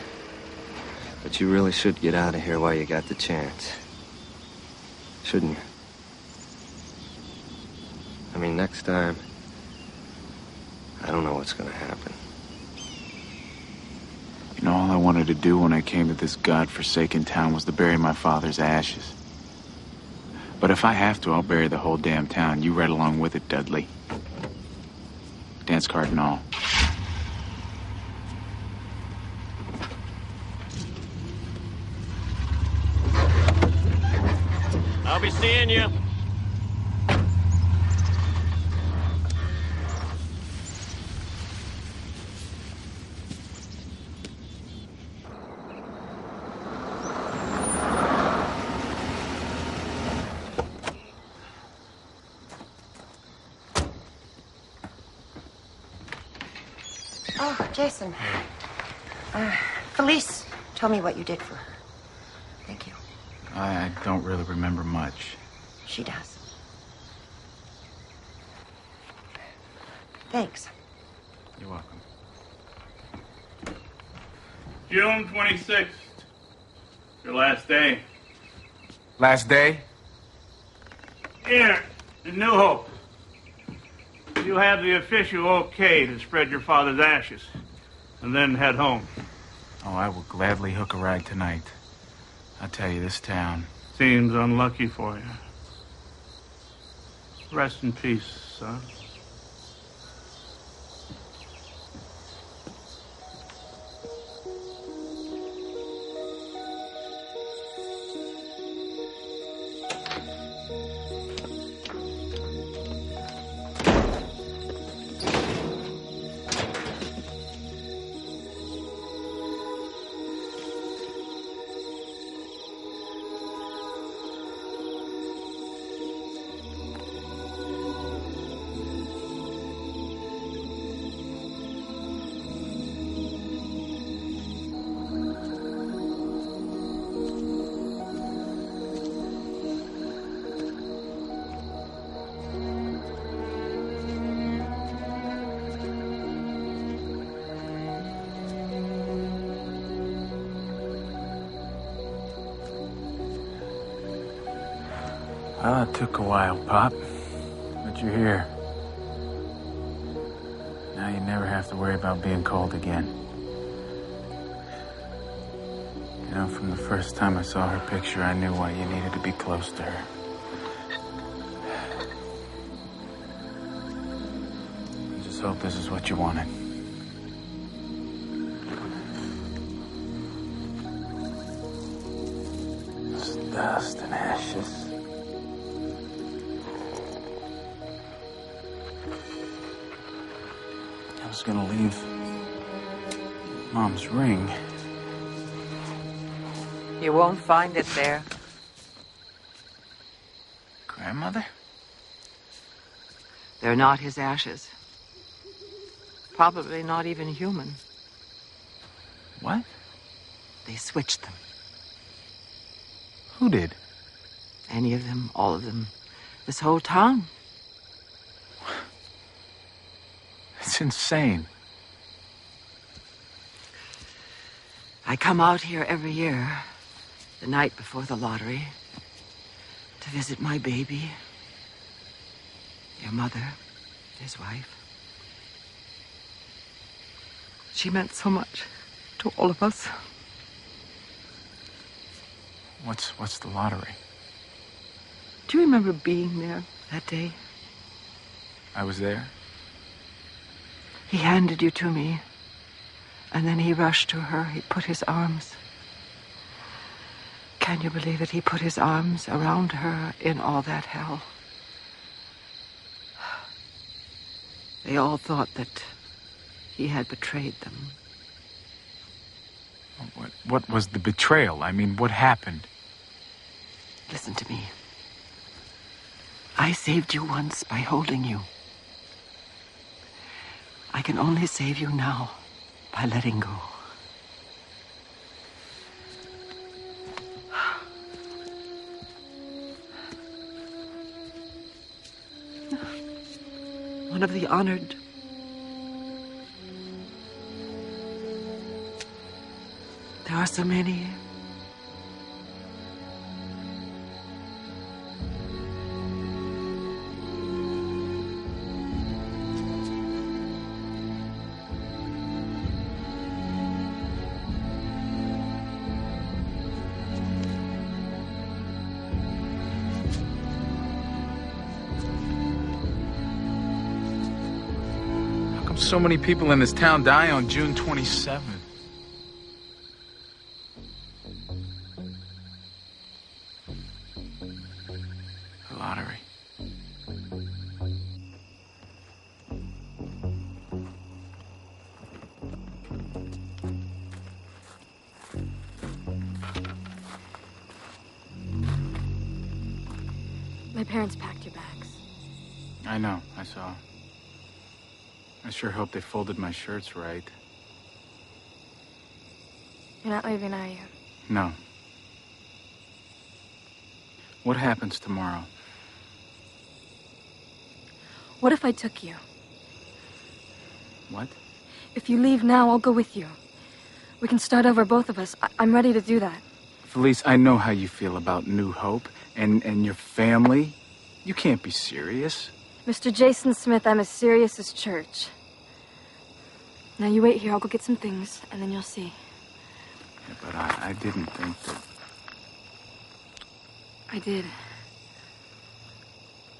But you really should get out of here while you got the chance. Shouldn't you? I mean, next time, I don't know what's gonna happen. You know, all I wanted to do when I came to this godforsaken town was to bury my father's ashes. But if I have to, I'll bury the whole damn town. You right along with it, Dudley. Dance card and all. I'll be seeing you. Oh, Jason. Felice told me what you did for her. Thank you. I don't really remember much. She does. Thanks. You're welcome. June 26th. Your last day. Last day? Here, in New Hope. You have the official okay to spread your father's ashes, and then head home. Oh, I will gladly hook a ride tonight. I tell you, this town... Seems unlucky for you. Rest in peace, son. Well, it took a while, Pop. But you're here. Now you never have to worry about being cold again. You know, from the first time I saw her picture, I knew why you needed to be close to her. I just hope this is what you wanted. It's dust and ashes. I was gonna leave Mom's ring. You won't find it there. Grandmother? They're not his ashes. Probably not even human. What? They switched them. Who did? Any of them, all of them. This whole town. It's insane. I come out here every year, the night before the lottery, to visit my baby, your mother, his wife. She meant so much to all of us. What's the lottery? Do you remember being there that day? I was there. He handed you to me, and then he rushed to her. He put his arms. Can you believe it? He put his arms around her in all that hell. They all thought that he had betrayed them. What was the betrayal? I mean, what happened? Listen to me. I saved you once by holding you. I can only save you now by letting go. One of the honored. There are so many. How come so many people in this town die on June 27th? The lottery. My parents packed your bags. I know, I saw. I sure hope they folded my shirts right. You're not leaving, are you? No. What happens tomorrow? What if I took you? What? If you leave now, I'll go with you. We can start over, both of us. I'm ready to do that. Felice, I know how you feel about New Hope and your family. You can't be serious. Mr. Jason Smith, I'm as serious as church. Now you wait here, I'll go get some things, and then you'll see. Yeah, but I didn't think that... I did.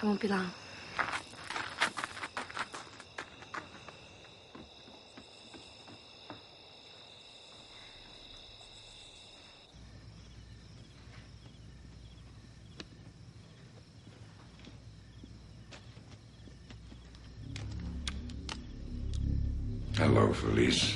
I won't be long. Hello, Felice.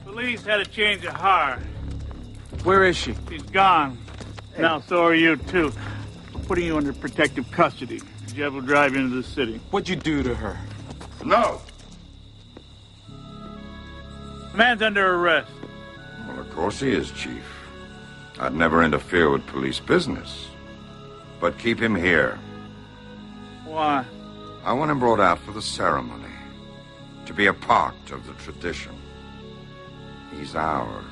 Police had a change of heart. Where is she? She's gone. Now, so are you, too. We're putting you under protective custody. Jeff will drive you into the city. What'd you do to her? No! The man's under arrest. Well, of course he is, Chief. I'd never interfere with police business. But keep him here. Why? I want him brought out for the ceremony. To be a part of the tradition. He's ours.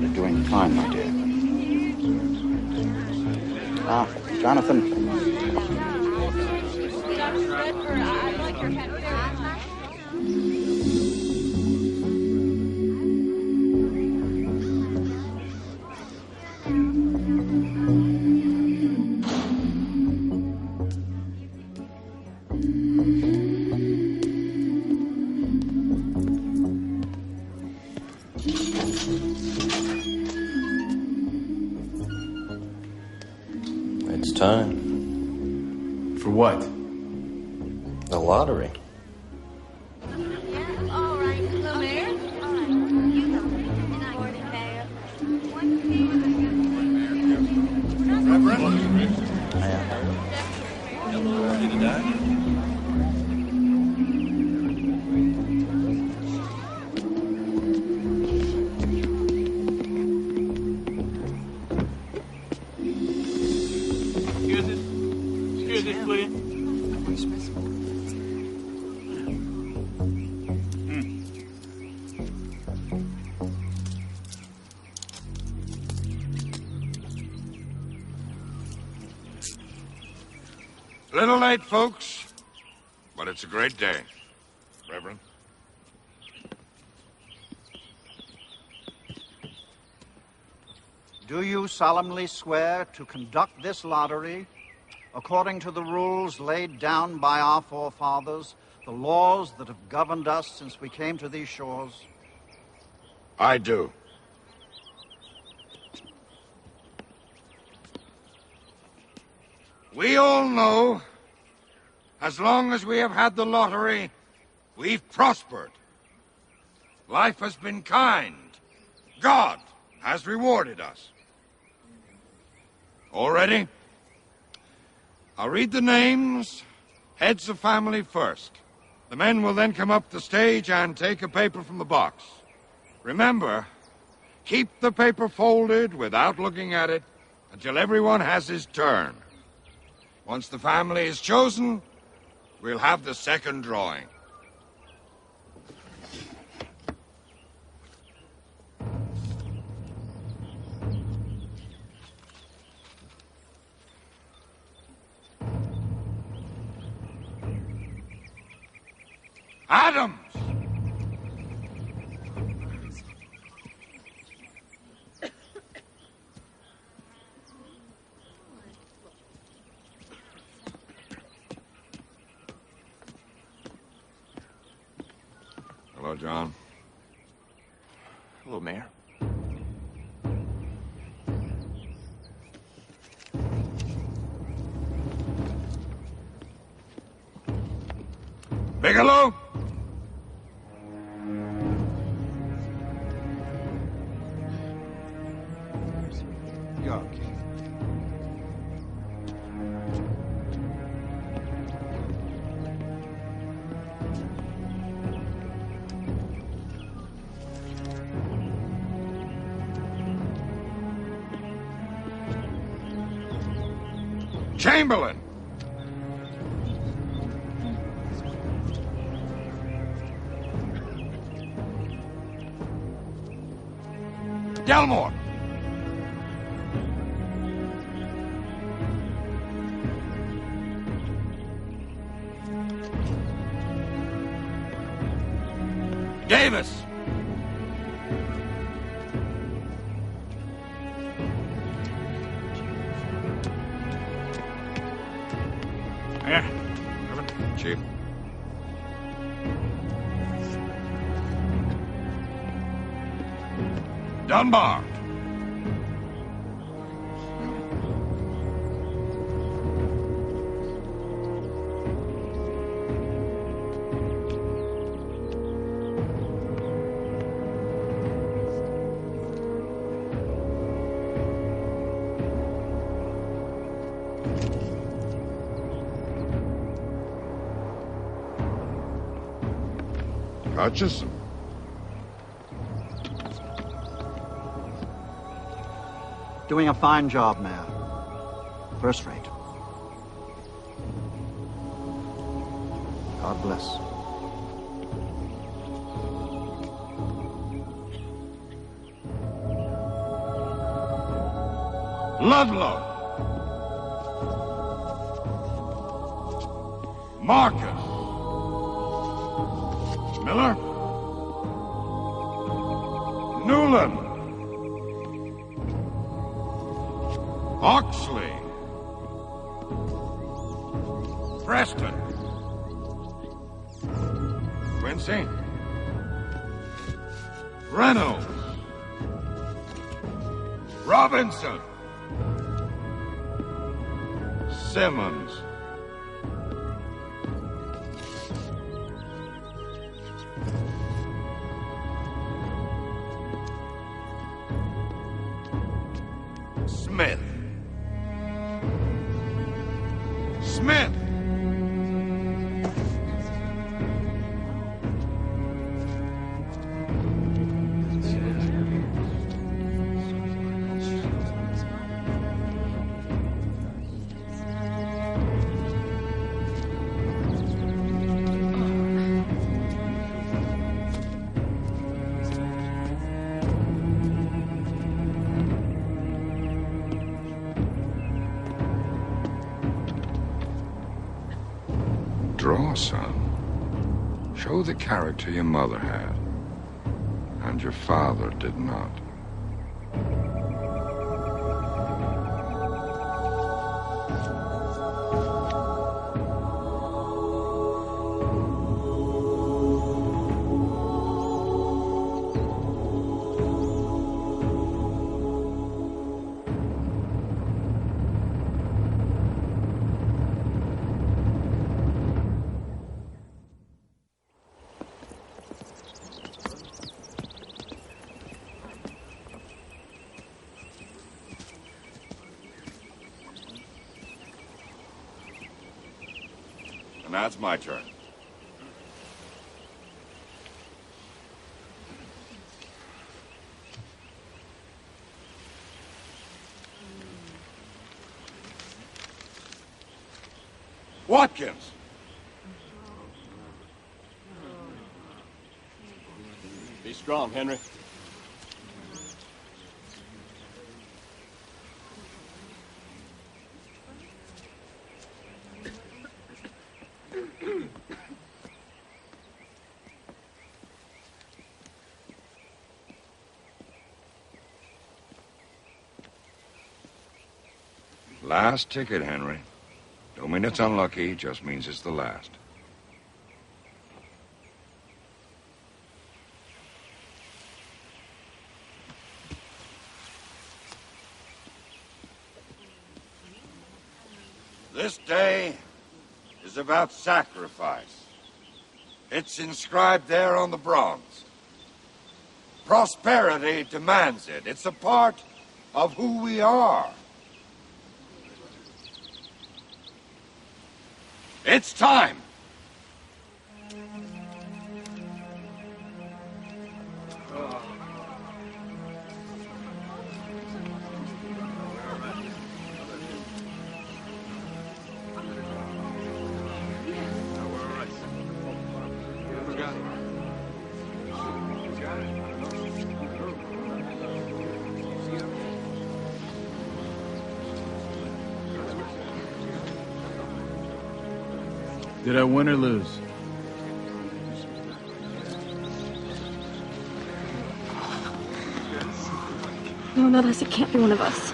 You're doing fine, my dear. Ah, Jonathan. time. For what? The lottery. Excuse us, please. A little late, folks, but it's a great day. Reverend? Do you solemnly swear to conduct this lottery according to the rules laid down by our forefathers, the laws that have governed us since we came to these shores? I do. We all know, as long as we have had the lottery, we've prospered. Life has been kind. God has rewarded us. All ready? I'll read the names, heads of family first. The men will then come up the stage and take a paper from the box. Remember, keep the paper folded without looking at it until everyone has his turn. Once the family is chosen, we'll have the second drawing. Adams! Hello, John. Hello, Mayor. Bigelow? You're king. Chamberlain! Delmore! Davis! Yeah. Chief. Dunbar. Hutchison. Doing a fine job, Mayor. First rate. God bless. Ludlow. Marcus. Miller. Newland. Oxley. Preston. Quincy. Reynolds. Robinson. Simmons. Smith. Smith! Draw, son. Show the character your mother had, and your father did not. And now it's my turn. Watkins! Be strong, Henry. Last ticket, Henry. Don't mean it's unlucky, just means it's the last. This day is about sacrifice. It's inscribed there on the bronze. Prosperity demands it. It's a part of who we are. It's time. Did I win or lose? No, not us. It can't be one of us.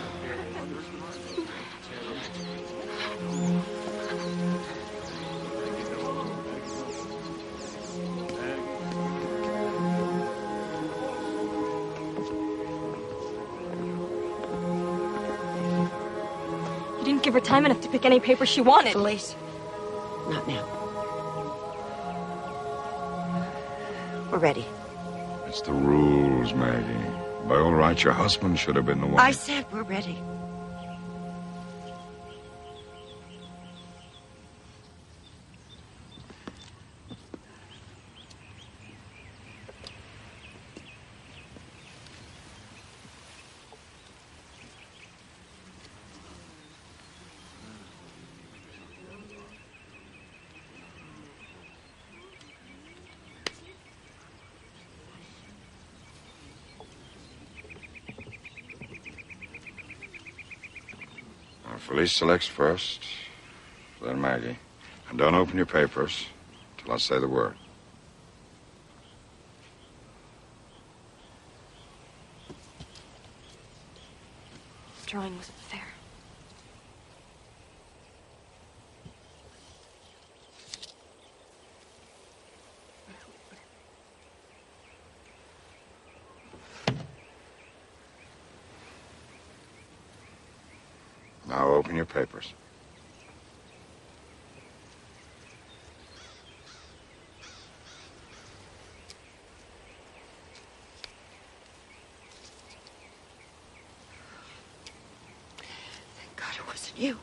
You didn't give her time enough to pick any paper she wanted. Felice, not now. We're ready. It's the rules, Maggie. By all rights, your husband should have been the one. I said we're ready. Felice selects first, then Maggie. And don't open your papers till I say the word. The drawing wasn't fair. Now open your papers. You.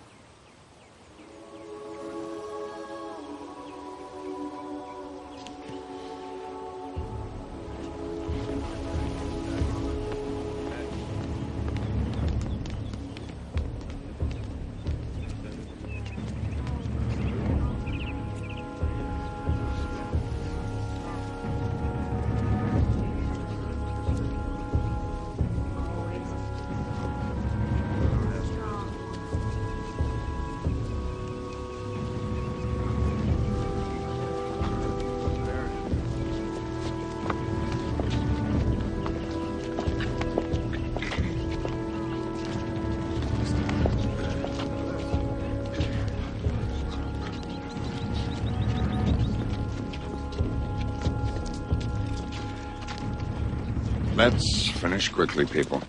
Let's finish quickly, people.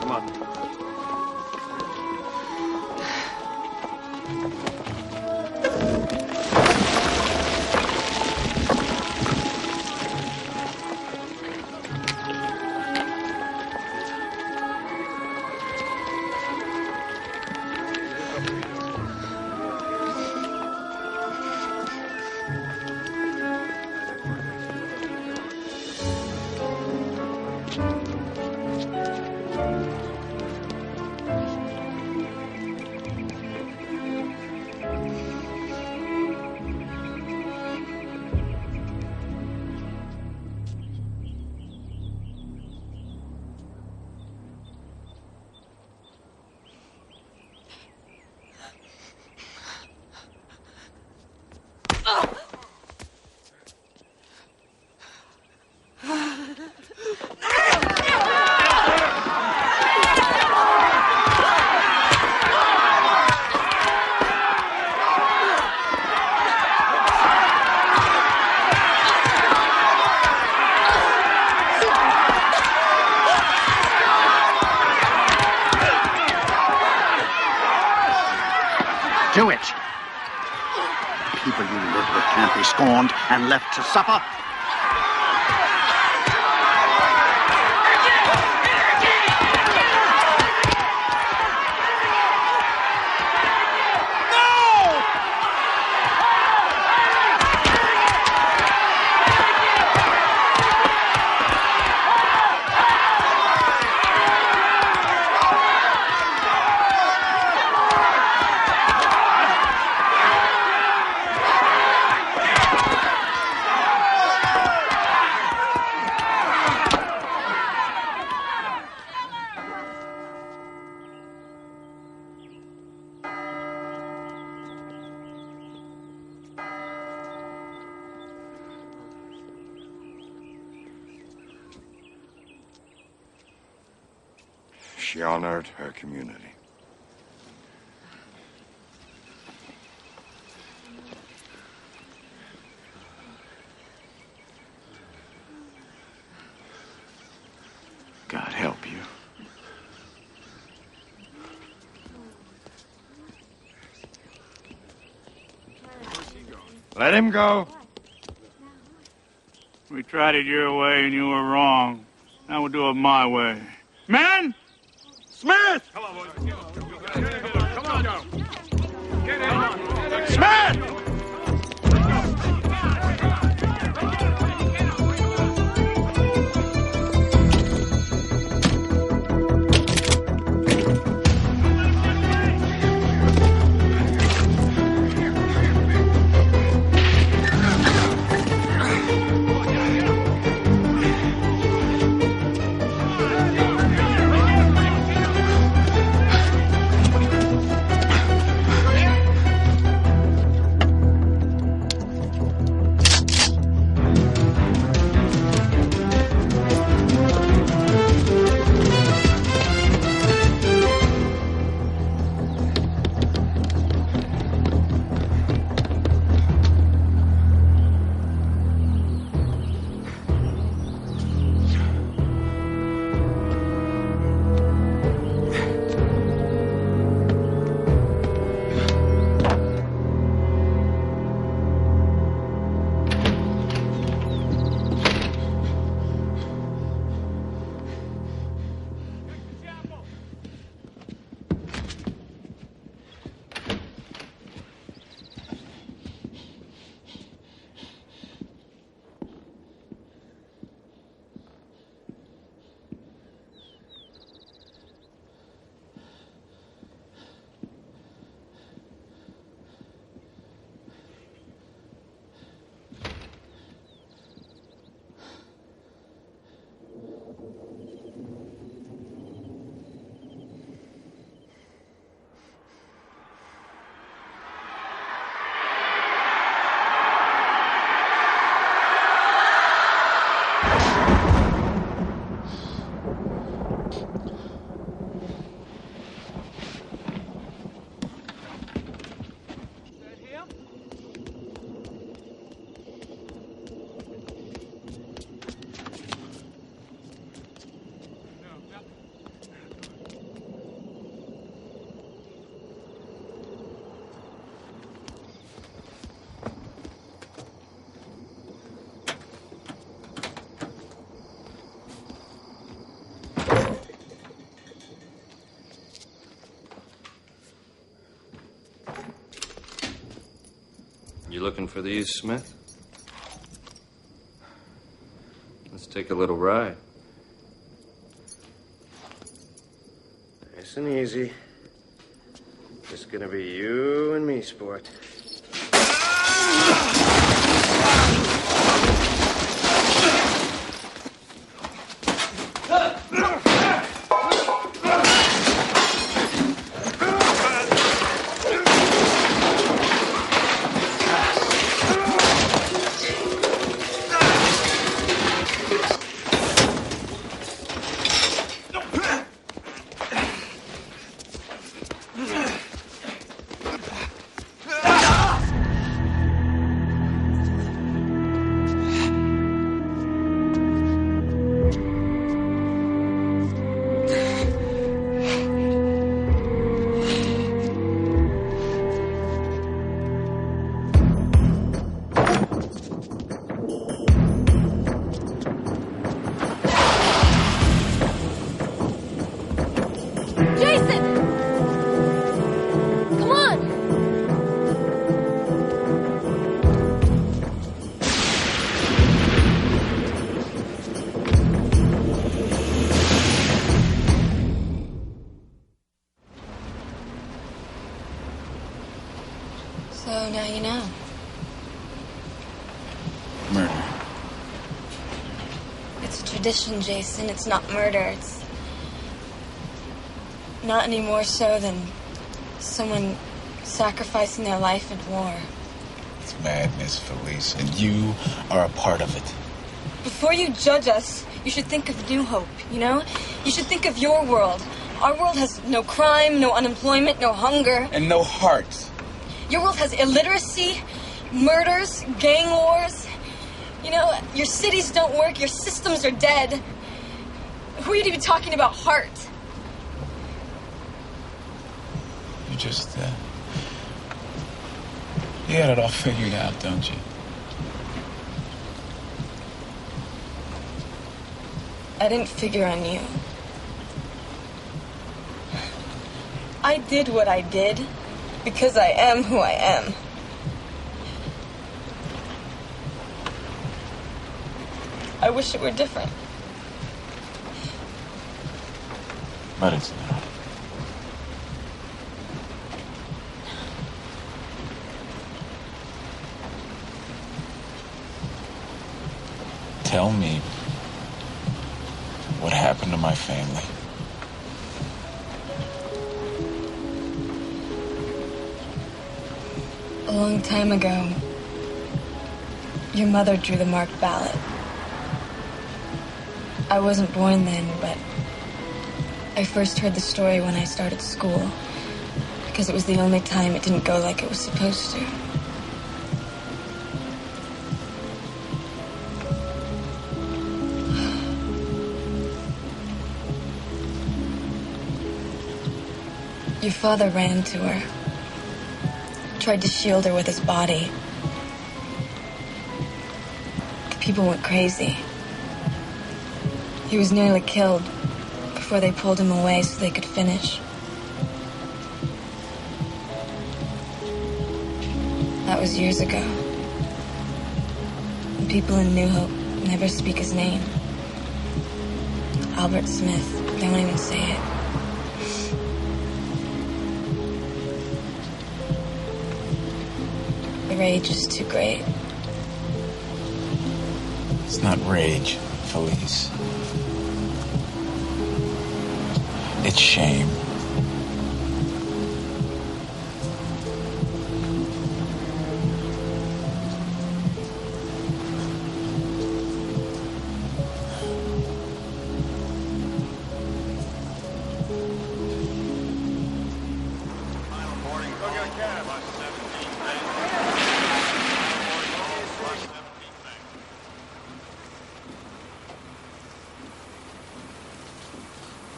Come on. Do it. People you live with can't be scorned and left to suffer. She honored her community. God help you. Let him go. We tried it your way and you were wrong. Now we'll do it my way. Men! Smith! Come on, boys. Come on, Joe. Get in. Smith! looking for these, Smith? Let's take a little ride. Nice and easy. Just gonna be you and me, sport. So now you know. Murder. It's a tradition, Jason. It's not murder. It's not any more so than someone sacrificing their life in war. It's madness, Felice, and you are a part of it. Before you judge us, you should think of New Hope, you know? You should think of your world. Our world has no crime, no unemployment, no hunger. And no heart. Your world has illiteracy, murders, gang wars. You know, your cities don't work, your systems are dead. Who are you to be talking about heart? You just, you got it all figured out, don't you? I didn't figure on you. I did what I did because I am who I am. I wish it were different. But it's not. Tell me what happened to my family. A long time ago, your mother drew the marked ballot. I wasn't born then, but I first heard the story when I started school, because it was the only time it didn't go like it was supposed to. Your father ran to her, tried to shield her with his body. The people went crazy. He was nearly killed before they pulled him away so they could finish. That was years ago. And people in New Hope never speak his name. Albert Smith, they won't even say it. The rage is too great. It's not rage, Felice. It's shame.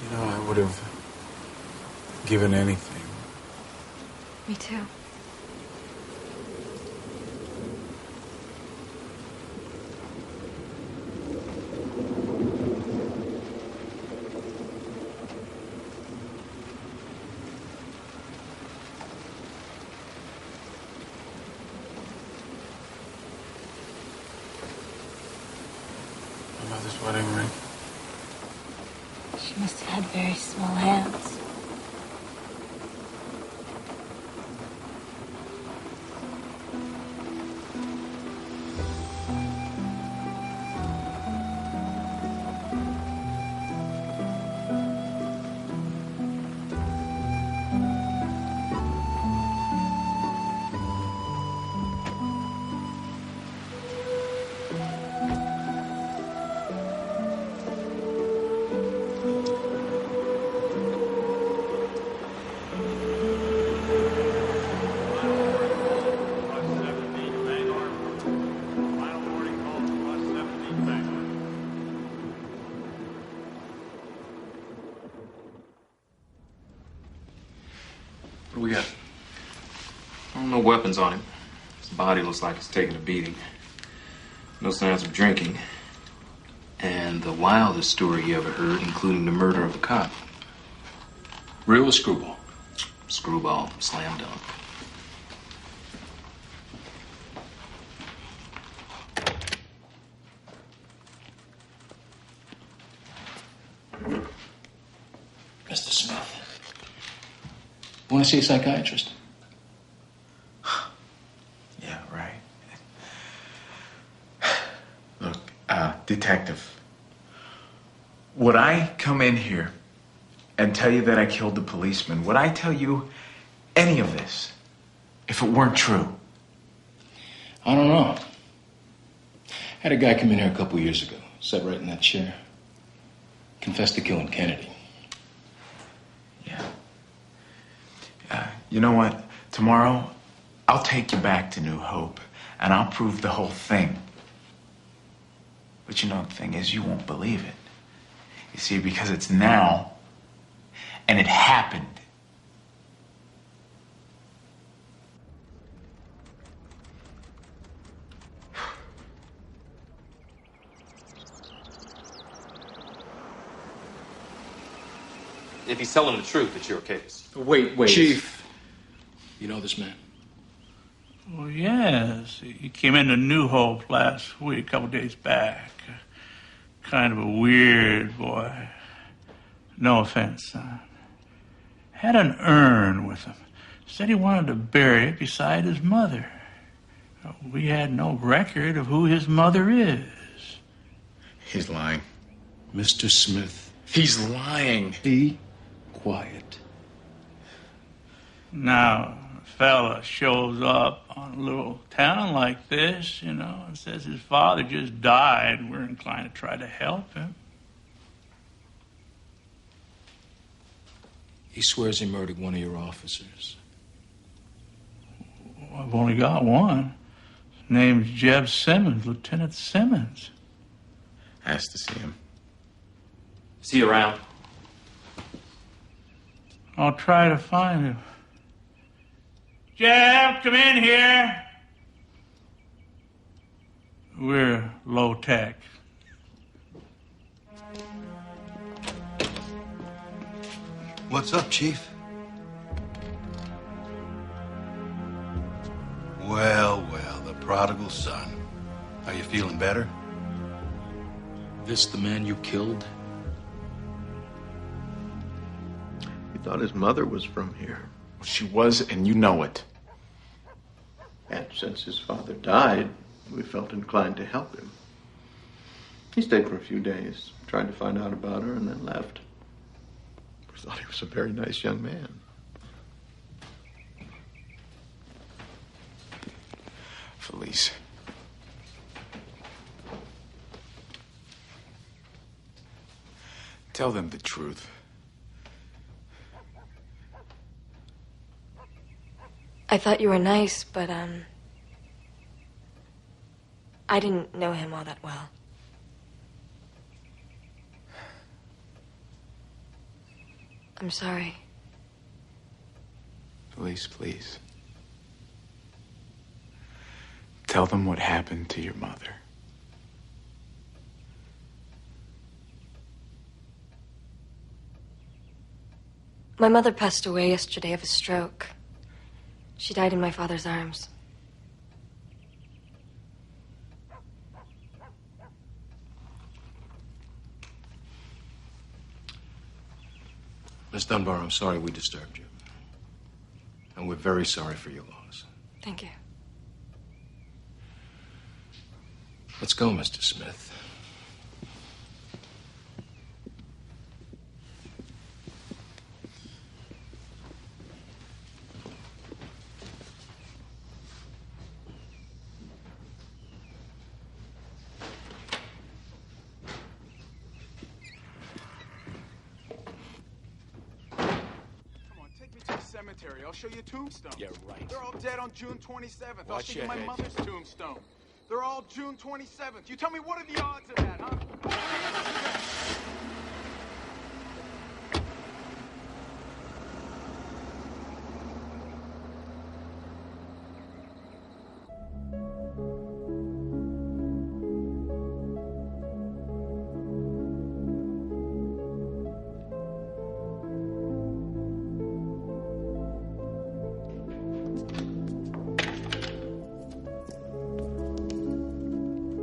You know, I would have given anything. Me too. mother's wedding ring. She must have had very small hands. What do we got? No weapons on him. His body looks like it's taking a beating. No signs of drinking. And the wildest story you ever heard, including the murder of a cop. Real or screwball? Screwball, slam dunk. Mr. Smith. Want to see a psychiatrist? Yeah, right. Look, detective, would I come in here and tell you that I killed the policeman? Would I tell you any of this if it weren't true? I don't know. Had a guy come in here a couple years ago, sat right in that chair. Confessed to killing Kennedy. You know what? Tomorrow, I'll take you back to New Hope, and I'll prove the whole thing. But you know, the thing is, you won't believe it. You see, because it's now, and it happened. If he's telling the truth, it's your case. Wait. Chief. You know this man? Well, yes. He came into New Hope last week, a couple days back. Kind of a weird boy. No offense, son. Had an urn with him. Said he wanted to bury it beside his mother. We had no record of who his mother is. He's lying. Mr. Smith. He's lying. Be quiet. Now, a fella shows up on a little town like this, and says his father just died. We're inclined to try to help him. He swears he murdered one of your officers. I've only got one. His name's Jeb Simmons, Lieutenant Simmons. Has to see him. Is he around? I'll try to find him. Jeb, come in here. We're low tech. What's up, Chief? Well, the prodigal son. Are you feeling better? This the man you killed? He thought his mother was from here. She was, and you know it. And since his father died, we felt inclined to help him. He stayed for a few days, tried to find out about her, and then left. We thought he was a very nice young man. Felice. Tell them the truth. I thought you were nice, but, I didn't know him all that well. I'm sorry. Felice, please. Tell them what happened to your mother. My mother passed away yesterday of a stroke. She died in my father's arms. Miss Dunbar, I'm sorry we disturbed you. And we're very sorry for your loss. Thank you. Let's go, Mr. Smith. Cemetery. I'll show you a tombstone. Yeah, right. They're all dead on June 27th. I'll Watch show you your my head. mother's tombstone. They're all June 27th. You tell me, what are the odds of that, huh?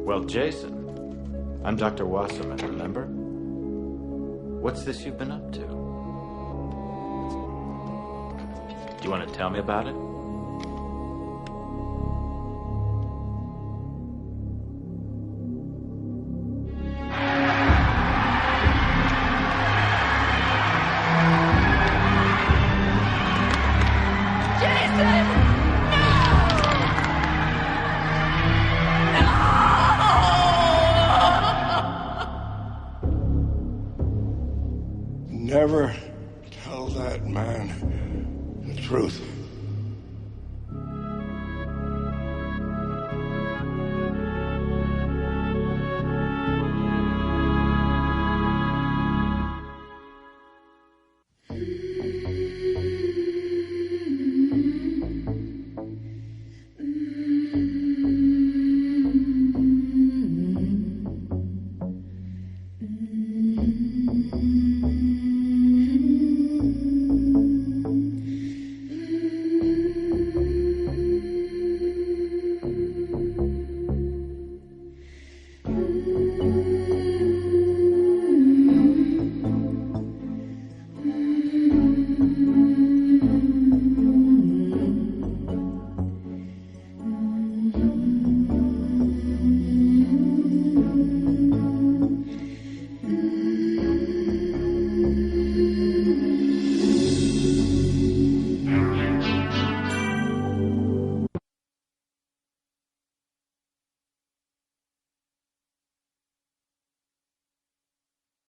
Well, Jason, I'm Dr. Wasserman, remember? What's this you've been up to? Do you want to tell me about it? Never tell that man the truth.